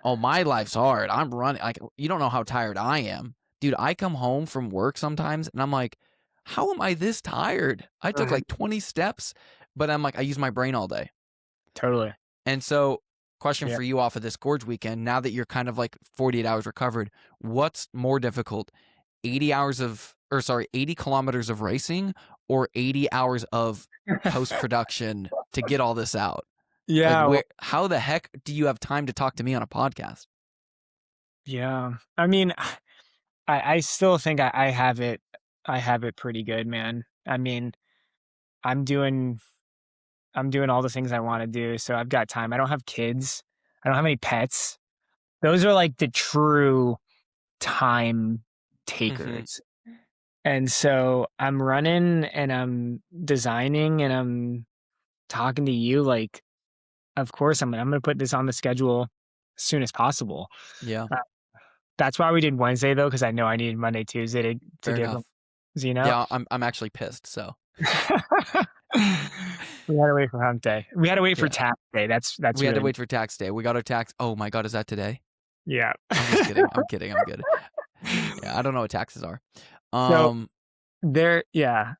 oh, my life's hard. I'm running. You don't know how tired I am. Dude, I come home from work sometimes and I'm like, how am I this tired? I took 20 steps, but I'm I use my brain all day. Totally. And so, question Yeah. for you off of this Gorge weekend, now that you're kind of 48 hours recovered, what's more difficult? 80 kilometers of racing or 80 hours of post production to get all this out? Yeah. Well, How the heck do you have time to talk to me on a podcast? yeah. I mean, I still think I have it. I have it pretty good, man. I mean, I'm doing I'm doing all the things I want to do, so I've got time. I don't have kids. I don't have any pets. Those are the true time Mm-hmm. takers. And so I'm running and I'm designing and I'm talking to you. Of course, I'm going to put this on the schedule as soon as possible. Yeah, Uh, that's why we did Wednesday though, because I know I needed Monday, Tuesday to fair give them, enough. Zeno. Yeah, I'm actually pissed. So We had to wait for Hump Day. We had to wait for yeah, Tax Day. That's we had to really wait for tax day. We got our tax. Oh my God, is that today? yeah. I'm just kidding. I'm kidding. I'm good. Yeah, I don't know what taxes are. So Um, there, yeah.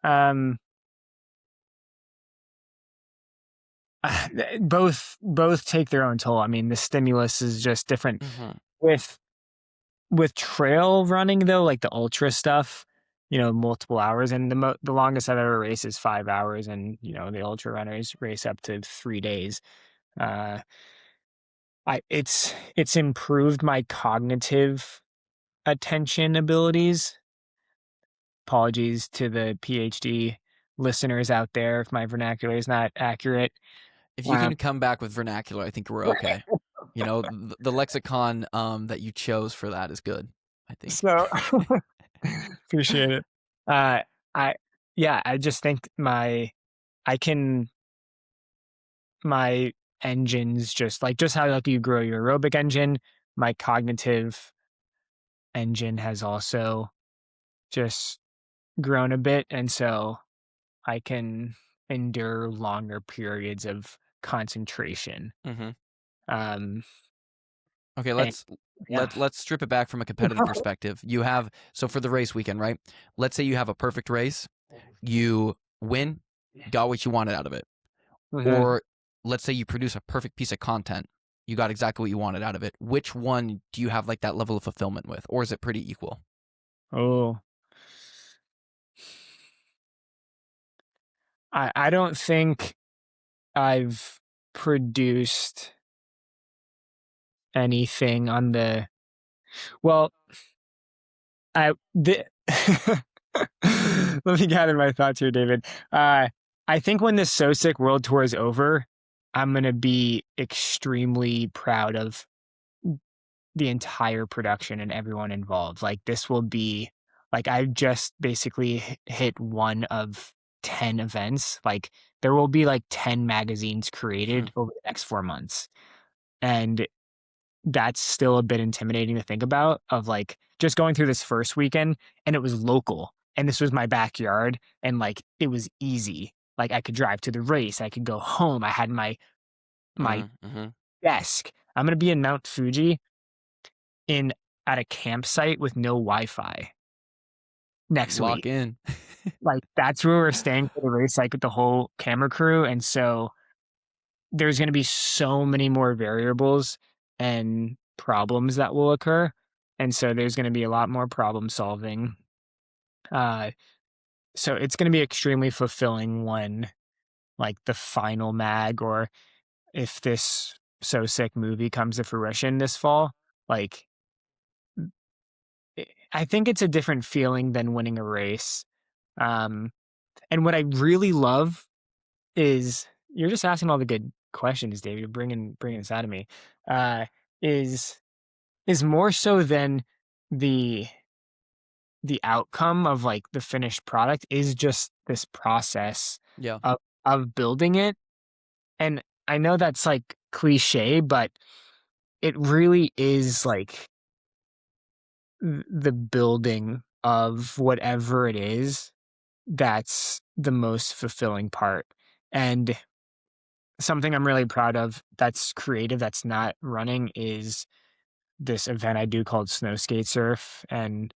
Both take their own toll. I mean, the stimulus is just different. mhm. With trail running though, like the ultra stuff, multiple hours, and the longest I've ever raced is 5 hours, and the ultra runners race up to 3 days. Uh, it's improved my cognitive attention abilities. Apologies to the PhD listeners out there if my vernacular is not accurate. If you Um, can come back with vernacular, I think we're okay. The lexicon that you chose for that is good, I think. so appreciate it. Uh, I yeah, I just think I can my engines just how you grow your aerobic engine, my cognitive engine has also just grown a bit, and so I can endure longer periods of concentration. Hmm. Um, Okay, and yeah. let's strip it back from a competitive perspective. You have so for the race weekend, right? Let's say you have a perfect race, you win, got what you wanted out of it. Mhm. Or let's say you produce a perfect piece of content, you got exactly what you wanted out of it. Which one do you have that level of fulfillment with, or is it pretty equal? Oh, I don't think I've produced anything on the well, I the let me gather my thoughts here, David. I think when the So Sick World Tour is over, I'm gonna be extremely proud of the entire production and everyone involved. This will be I've just basically hit one of 10 events. There will be 10 magazines Hmm. created over the next 4 months. And that's still a bit intimidating to think about of just going through this first weekend, and it was local and this was my backyard, and it was easy. I could drive to the race, I could go home, I had my Mm-hmm. desk. I'm going to be in Mount Fuji in at a campsite with no Wi-Fi. next Lock week. in. Like that's where we're staying for the race, like with the whole camera crew. And so there's going to be so many more variables and problems that will occur. And so there's going to be a lot more problem solving. Uh, so it's going to be extremely fulfilling when like the final mag, or if this So Sick movie comes to fruition this fall, like I think it's a different feeling than winning a race. Um, and what I really love is you're just asking all the good questions, Dave. You're bringing this out of me. Uh, is is more so than the the outcome of like the finished product is just this process Yeah. of building it. And I know that's like cliche, but it really is like the building of whatever it is that's the most fulfilling part. And something I'm really proud of that's creative, that's not running, is this event I do called Snow Skate Surf. And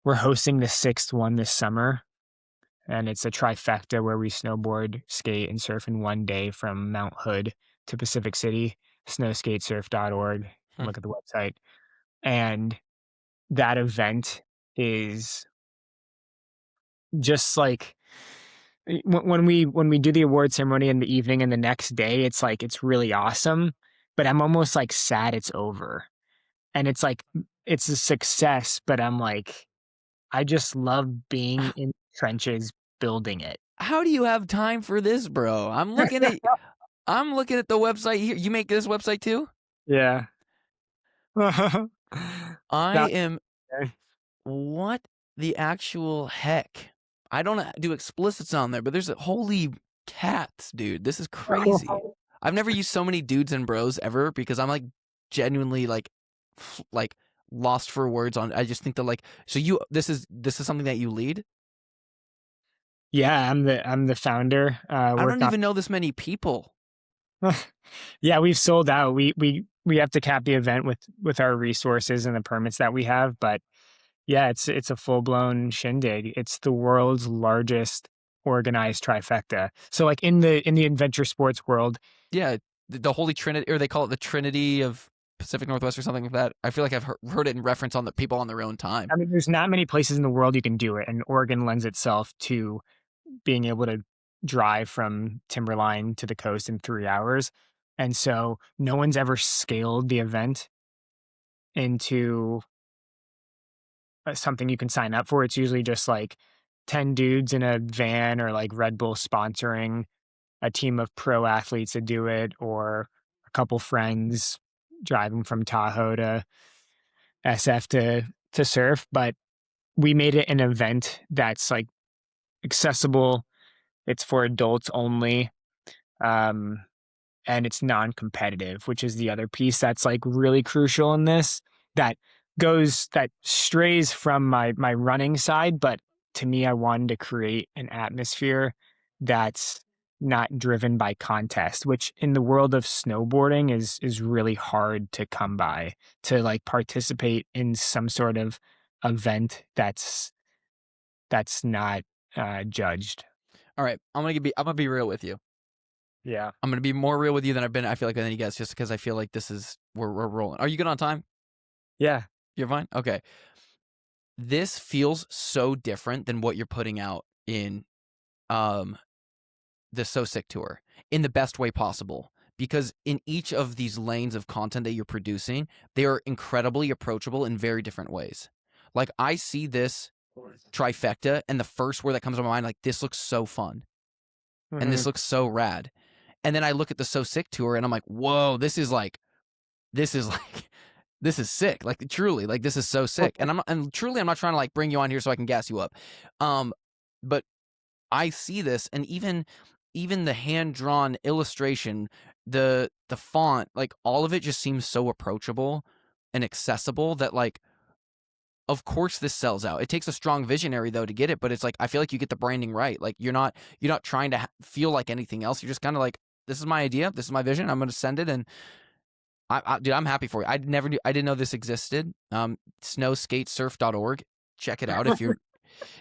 we're hosting the sixth one this summer. And it's a trifecta where we snowboard, skate, and surf in one day from Mount Hood to Pacific City, snowskatesurf.org. Hmm. Look at the website. And that event is just like when we do the award ceremony in the evening and the next day, it's like it's really awesome, but I'm almost like sad it's over. And it's like it's a success, but I'm like I just love being in trenches building it. How do you have time for this, bro? I'm looking at the website here. You make this website too? Yeah. I That am what the actual heck? I don't do explicits on there, but there's a holy cats, dude. This is crazy. I've never used so many dudes and bros ever because I'm like genuinely like lost for words on. I just think that like so you this is something that you lead. Yeah, I'm the founder. I don't Worked on. even know this many people. Yeah, we've sold out. We have to cap the event with our resources and the permits that we have, but yeah, it's a full blown shindig. It's the world's largest organized trifecta. So like in the adventure sports world, Yeah, the Holy Trinity, or they call it the Trinity of Pacific Northwest or something like that. I feel like I've heard it in reference on the people on their own time. I mean, there's not many places in the world you can do it, and Oregon lends itself to being able to drive from Timberline to the coast in 3 hours. And so no one's ever scaled the event into something you can sign up for. It's usually just like 10 dudes in a van, or like Red Bull sponsoring a team of pro athletes to do it, or a couple friends driving from Tahoe to SF to surf. But we made it an event that's like accessible. It's for adults only. Um, and it's non-competitive, which is the other piece that's like really crucial in this, that that strays from my running side, but to me I wanted to create an atmosphere that's not driven by contest, which in the world of snowboarding is really hard to come by, to like participate in some sort of event that's not judged. All right, I'm gonna be real with you. Yeah. I'm gonna be more real with you than I've been. I feel like than you guys, just because I feel like this is we're rolling. Are you good on time? Yeah. You're fine. Okay. This feels so different than what you're putting out in um the So Sick tour in the best way possible. Because in each of these lanes of content that you're producing, they are incredibly approachable in very different ways. Like I see this trifecta, and the first word that comes to my mind, like this looks so fun, and Mhm. this looks so rad. And then I look at the So Sick tour, and I'm like, whoa, this is like, this is sick. Like truly, like this is so sick. And truly, I'm not trying to like bring you on here so I can gas you up. But I see this, and even the hand drawn illustration, the font, like all of it just seems so approachable and accessible that like, of course this sells out. It takes a strong visionary though to get it, but it's like I feel like you get the branding right. Like you're not trying to feel like anything else. You're just kind of like, this is my idea, this is my vision. I'm going to send it, and dude, I'm happy for you. I didn't know this existed. Snowskatesurf.org. Check it out if you're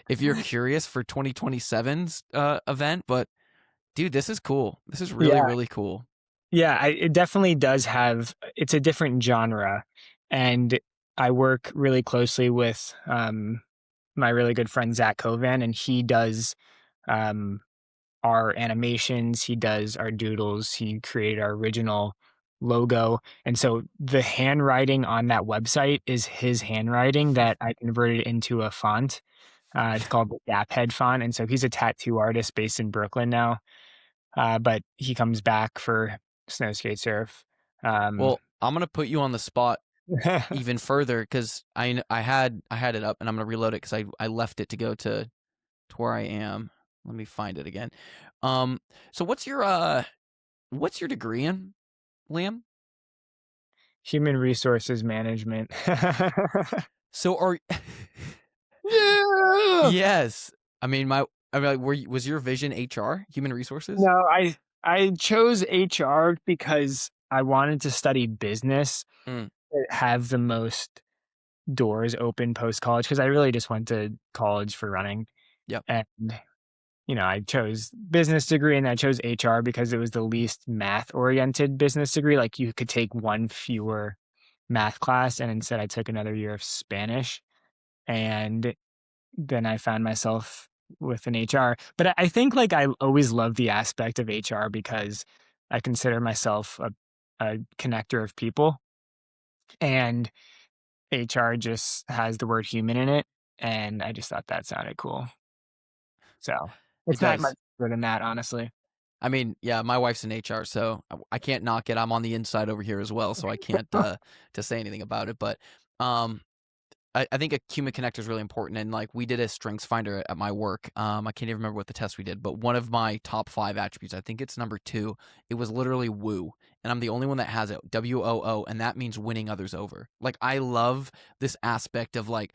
if you're curious for 2027's event. But dude, this is cool. This is really, Yeah. really cool. Yeah, it definitely does have, it's a different genre. And I work really closely with my really good friend Zach Kovan, and he does um, our animations, he does our doodles, he created our original logo. And so the handwriting on that website is his handwriting that I converted into a font. It's called the Gap Head font. And so he's a tattoo artist based in Brooklyn now, but he comes back for snow skate surf. Um, Well, I'm gonna put you on the spot even further because I had it up and I'm gonna reload it because I left it to go to where I am. Let me find it again. Um, so what's your degree in, Liam? Human resources management. So are Yeah. yes. I mean, like, was your vision HR, human resources? No, I chose HR because I wanted to study business, Mm, have the most doors open post college because I really just went to college for running. yep. And I chose business degree and I chose HR because it was the least math oriented business degree. Like you could take one fewer math class, and instead I took another year of Spanish. And then I found myself with an HR. But I think like I always love the aspect of HR because I consider myself a connector of people, and HR just has the word human in it. And I just thought that sounded cool. So It it's not much does. more than that, honestly. I mean, yeah, my wife's in HR, so I can't knock it. I'm on the inside over here as well, so I can't to say anything about it. But um, I think a human connector is really important. And like we did a strengths finder at my work. I can't even remember what the test we did, but one of my top 5 attributes, I think it's number 2. It was literally woo, and I'm the only one that has it. WOO, and that means winning others over. Like I love this aspect of like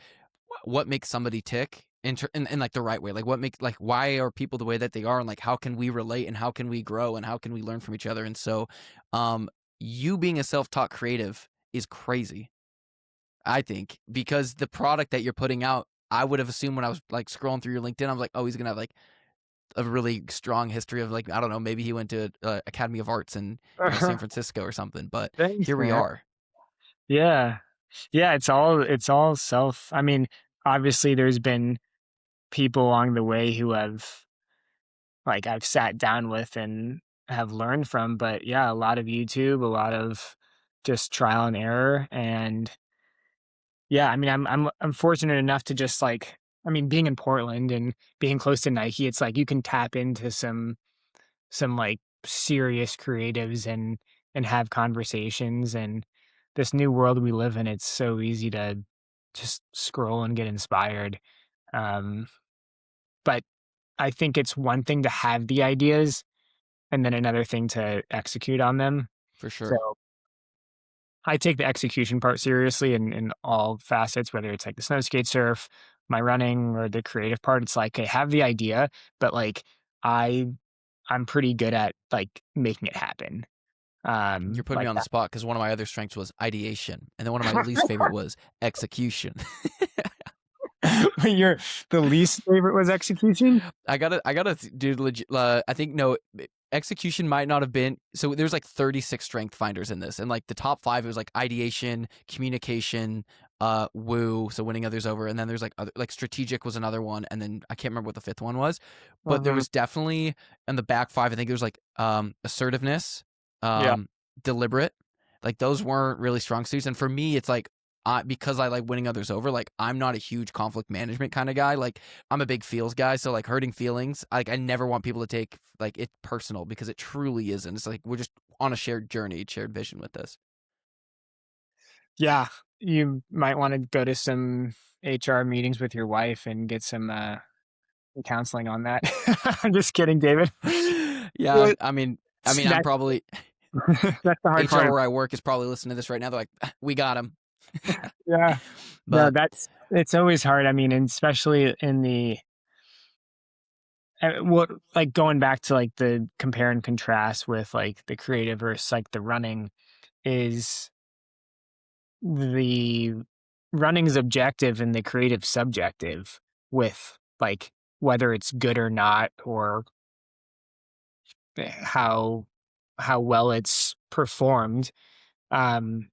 what makes somebody tick in like the right way. Like what makes like why are people the way that they are, and like how can we relate and how can we grow and how can we learn from each other. And so, um, you being a self-taught creative is crazy. I think because the product that you're putting out, I would have assumed when I was like scrolling through your LinkedIn, I was like, oh, he's gonna have like a really strong history of like I don't know, maybe he went to Academy of Arts in San Francisco or something. But Thanks, here we man. are. Yeah. Yeah, it's all self. I mean, obviously there's been people along the way who have like I've sat down with and have learned from, but yeah, a lot of YouTube, a lot of just trial and error. And yeah, I mean, I'm fortunate enough to just like, I mean, being in Portland and being close to Nike, it's like you can tap into some like serious creatives and have conversations. And this new world we live in, it's so easy to just scroll and get inspired. Um, but I think it's one thing to have the ideas and then another thing to execute on them. For So sure. I take the execution part seriously in all facets, whether it's like the snow skate surf, my running, or the creative part. It's like I have the idea, but like I I'm pretty good at like making it happen. You're putting me Like on the spot because one of my other strengths was ideation, and then one of my least favorite was execution. that. Your the least favorite was execution. I gotta do legit. I think no execution might not have been. So there's like 36 strength finders in this, and like the top 5, it was like ideation, communication, woo, so winning others over, and then there's like other like strategic was another one, and then I can't remember what the 5th one was, but there Mhm. was definitely in the back 5. I think there was like assertiveness, Yeah. deliberate, like those weren't really strong suits, and for me, it's like. Because I like winning others over, like I'm not a huge conflict management kind of guy. Like I'm a big feels guy, so like hurting feelings, like I never want people to take like it personal because it truly isn't. It's like we're just on a shared journey, shared vision with this. Yeah. You might want to go to some HR meetings with your wife and get some counseling on that. I'm just kidding, David. Yeah, Well, I'm That's probably that's the hard HR part. where I work is probably listening to this right now. They're like, we got him. Yeah. No, But it's always hard. I mean, and especially in the what like going back to like the compare and contrast with like the creative versus like the running is the running is objective and the creative subjective. with like whether it's good or not, or how well it's performed. Um,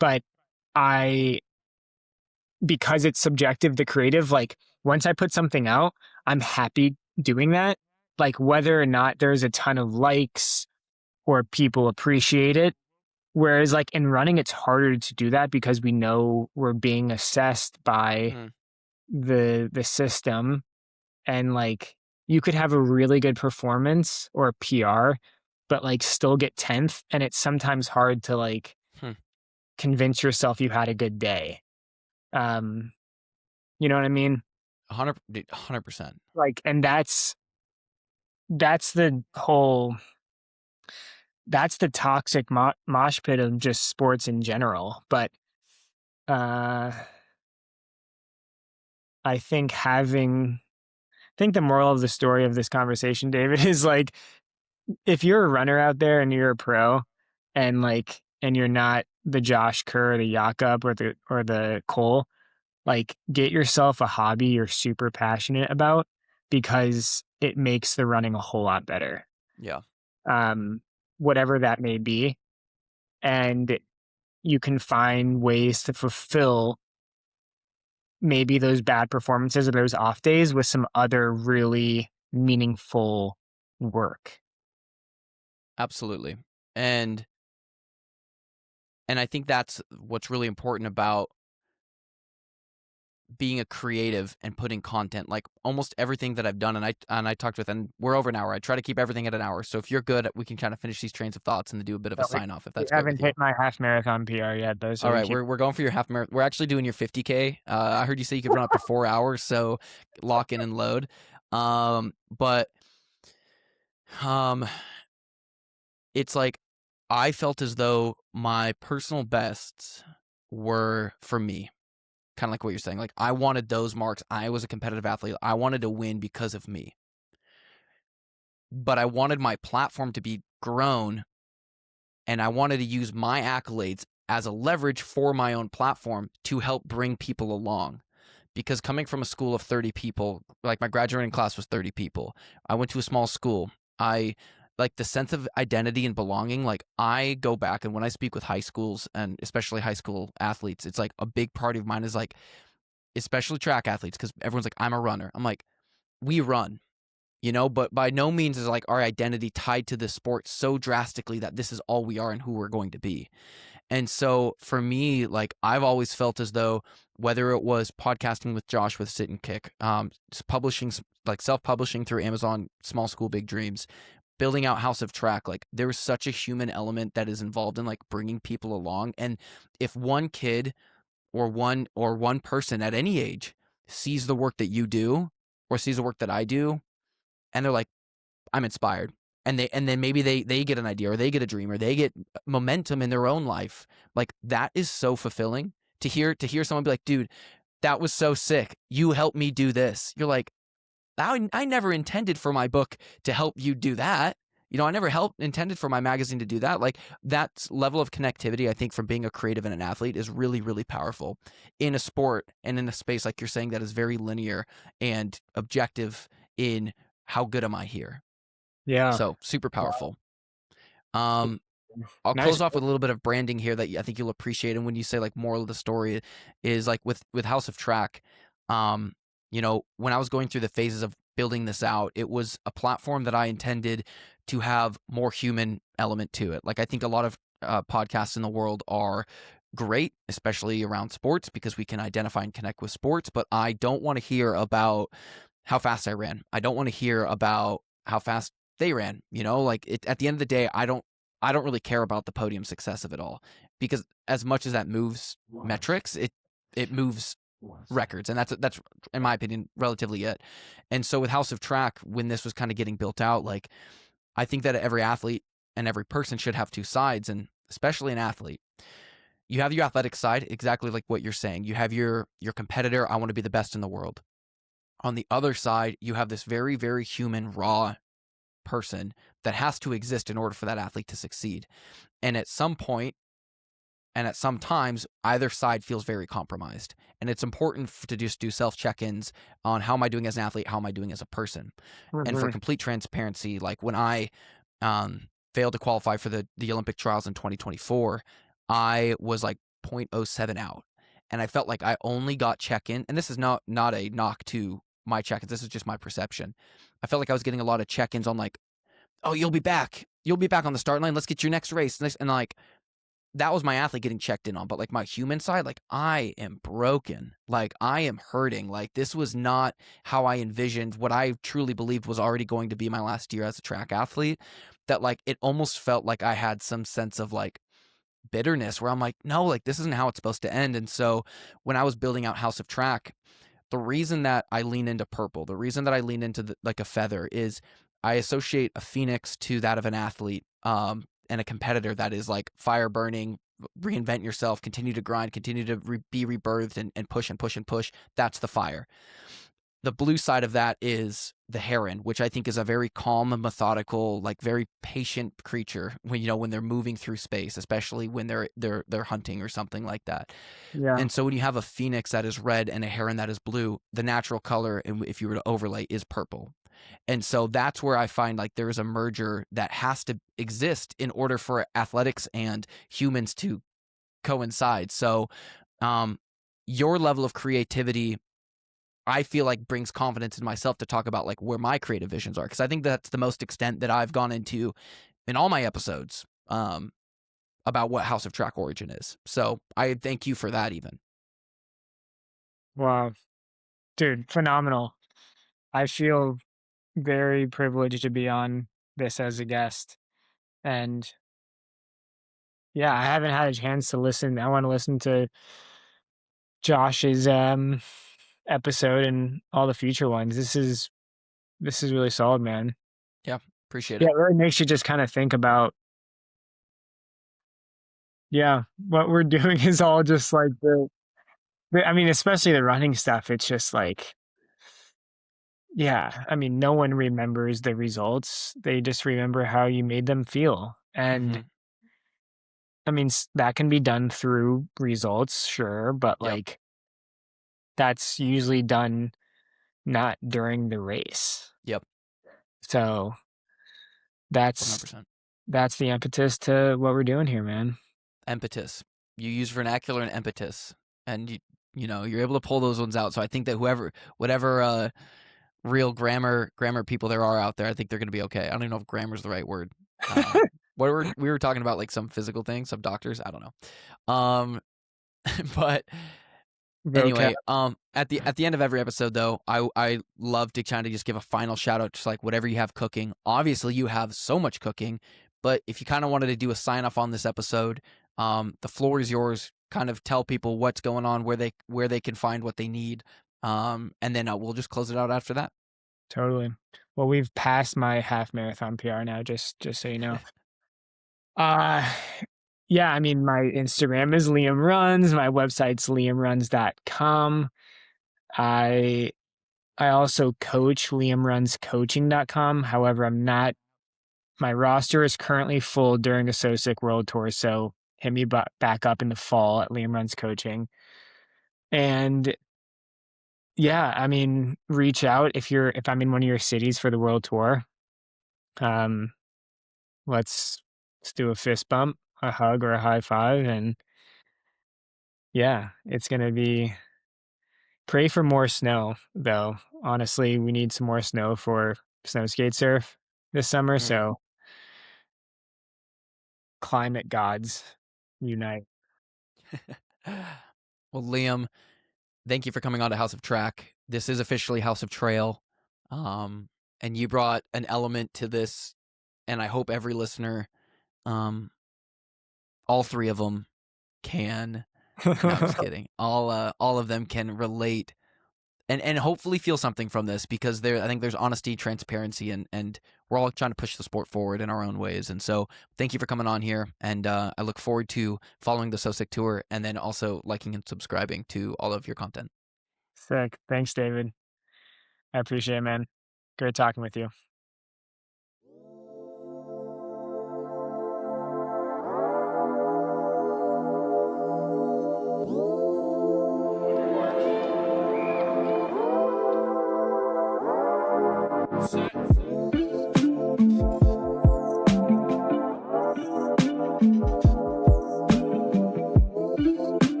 but I because it's subjective, the creative, like once I put something out, I'm happy doing that. Like whether or not there's a ton of likes or people appreciate it. Whereas like in running, it's harder to do that because we know we're being assessed by Mm, the system, and like you could have a really good performance or PR, but like still get 10th, and it's sometimes hard to like hmm. convince yourself you had a good day. Um, you know what I mean? 100%. Like, and that's the whole that's the toxic mosh pit of just sports in general. But uh, I think the moral of the story of this conversation, David, is like if you're a runner out there and you're a pro, and you're not the Josh Kerr, or the Jakob, or the Cole, like get yourself a hobby you're super passionate about, because it makes the running a whole lot better. Yeah, Um, whatever that may be, and you can find ways to fulfill maybe those bad performances or those off days with some other really meaningful work. absolutely. And I think that's what's really important about being a creative and putting content. Like almost everything that I've done, and I talked with, and we're over an hour. I try to keep everything at an hour. So if you're good, we can kind of finish these trains of thoughts and then do a bit of a But sign off if we that's good with haven't you. hit my half marathon PR yet, though, so All we right, keep. we're going for your half marathon. We're actually doing your 50K. I heard you say you could run up to 4 hours, so lock in and load. But um, it's like I felt as though my personal bests were for me, kind of like what you're saying. Like I wanted those marks. I was a competitive athlete. I wanted to win because of me, but I wanted my platform to be grown, and I wanted to use my accolades as a leverage for my own platform to help bring people along. Because coming from a school of 30 people, like my graduating class was 30 people, I went to a small school. I like the sense of identity and belonging. Like I go back, and when I speak with high schools and especially high school athletes, it's like a big part of mine is like, especially track athletes, because everyone's like, I'm a runner. I'm like, we run, but by no means is like our identity tied to the sport so drastically that this is all we are and who we're going to be. And so for me, like I've always felt as though whether it was podcasting with Josh with Sit and Kick, publishing, like self-publishing through Amazon, Small School Big Dreams, building out House of Track, like there's such a human element that is involved in like bringing people along. And if one kid or one person at any age sees the work that you do or sees the work that I do, and they're like, I'm inspired. And then maybe they get an idea or they get a dream or they get momentum in their own life. Like that is so fulfilling to hear someone be like, dude, that was so sick. You helped me do this. You're like, I never intended for my book to help you do that. I never intended for my magazine to do that. Like that level of connectivity, I think, from being a creative and an athlete is really, really powerful in a sport and in a space like you're saying that is very linear and objective in how good am I here. Yeah. So super powerful. Um, I'll Nice. close off with a little bit of branding here that I think you'll appreciate. And when you say like moral of the story is like with House of Track, um, when I was going through the phases of building this out, it was a platform that I intended to have more human element to it. Like I think a lot of podcasts in the world are great, especially around sports, because we can identify and connect with sports. But I don't want to hear about how fast I ran. I don't want to hear about how fast they ran. At the end of the day, I don't really care about the podium success of it all, because as much as that moves metrics, it moves records, and that's in my opinion relatively it. And so with House of Track, when this was kind of getting built out, like I think that every athlete and every person should have two sides, and especially an athlete. You have your athletic side, exactly like what you're saying. You have your competitor, I want to be the best in the world. On the other side, you have this very, very human, raw person that has to exist in order for that athlete to succeed. And at some point, And at some times, either side feels very compromised. And it's important to just do self check-ins on how am I doing as an athlete, how am I doing as a person. And for Mhm. complete transparency, like when I failed to qualify for the Olympic trials in 2024, I was like 0.07 out. And I felt like I only got check-in, and this is not a knock to my check-ins, this is just my perception. I felt like I was getting a lot of check-ins on like, oh, you'll be back. You'll be back on the start line. Let's get your next race. And like, that was my athlete getting checked in on. But like my human side, like I am broken. Like I am hurting. Like this was not how I envisioned what I truly believed was already going to be my last year as a track athlete. That like it almost felt like I had some sense of like bitterness where I'm like, no, like this isn't how it's supposed to end. And so when I was building out House of Track, the reason that I lean into purple, the reason that I lean into like a feather is I associate a phoenix to that of an athlete, and a competitor that is like fire burning, reinvent yourself, continue to grind, continue to be rebirthed and push and push and push. That's the fire. The blue side of that is the heron, which I think is a very calm and methodical, like very patient creature when when they're moving through space, especially when they're hunting or something like that. Yeah. And so when you have a phoenix that is red and a heron that is blue, the natural color, and if you were to overlay, is purple. And so that's where I find like there is a merger that has to exist in order for athletics and humans to coincide. So your level of creativity, I feel like, brings confidence in myself to talk about like where my creative visions are, because I think that's the most extent that I've gone into in all my episodes about what House of Track origin is. So I thank you for that even. Wow. Dude, phenomenal. I feel very privileged to be on this as a guest. And yeah, I haven't had a chance to listen. I want to listen to Josh's episode and all the future ones. This is really solid, man. Yeah, appreciate Yeah, it. it really makes you just kind of think about, yeah, what we're doing is all just like I mean, especially the running stuff. It's just like, yeah, I mean, no one remembers the results. They just remember how you made them feel. And Mm-hmm. I mean, that can be done through results, sure, but Yep. like that's usually done not during the race. Yep. So that's 100%. that's the impetus to what we're doing here, man. Impetus. You use vernacular and impetus, and you're able to pull those ones out. So I think that whatever real grammar people there are out there, I think they're going to be okay. I don't even know if grammar is the right word. We were talking about like some physical things, some doctors. I don't know. But Vocab. anyway, at the end of every episode, though, I love to kind of just give a final shout out to like whatever you have cooking. Obviously, you have so much cooking, but if you kind of wanted to do a sign off on this episode, the floor is yours. Kind of tell people what's going on, where they can find what they need, and then we'll just close it out after that. Totally. Well, we've passed my half marathon PR now, just so you know. Uh yeah, I mean my Instagram is Liam Runs, my website's liamruns.com. I I also coach liamrunscoaching.com. However, I'm not my roster is currently full during the SOSIC World Tour, so hit me back up in the fall at Liam Runs Coaching. And yeah, I mean, reach out if I'm in one of your cities for the World Tour. Um, let's do a fist bump, a hug, or a high five, and yeah, it's gonna be. Pray for more snow, though. Honestly, we need some more snow for snow skate surf this summer. Mm. So climate gods unite. Well, Liam, thank you for coming on to House of Track. This is officially House of Trail, um, and you brought an element to this, and I hope every listener, um, all three of them, can. No, I'm just kidding. All of them can relate and hopefully feel something from this, because I think there's honesty, transparency, and we're all trying to push the sport forward in our own ways. And so thank you for coming on here, and I look forward to following the SOSIC tour and then also liking and subscribing to all of your content. Sick. Thanks, David. I appreciate it, man. Great talking with you.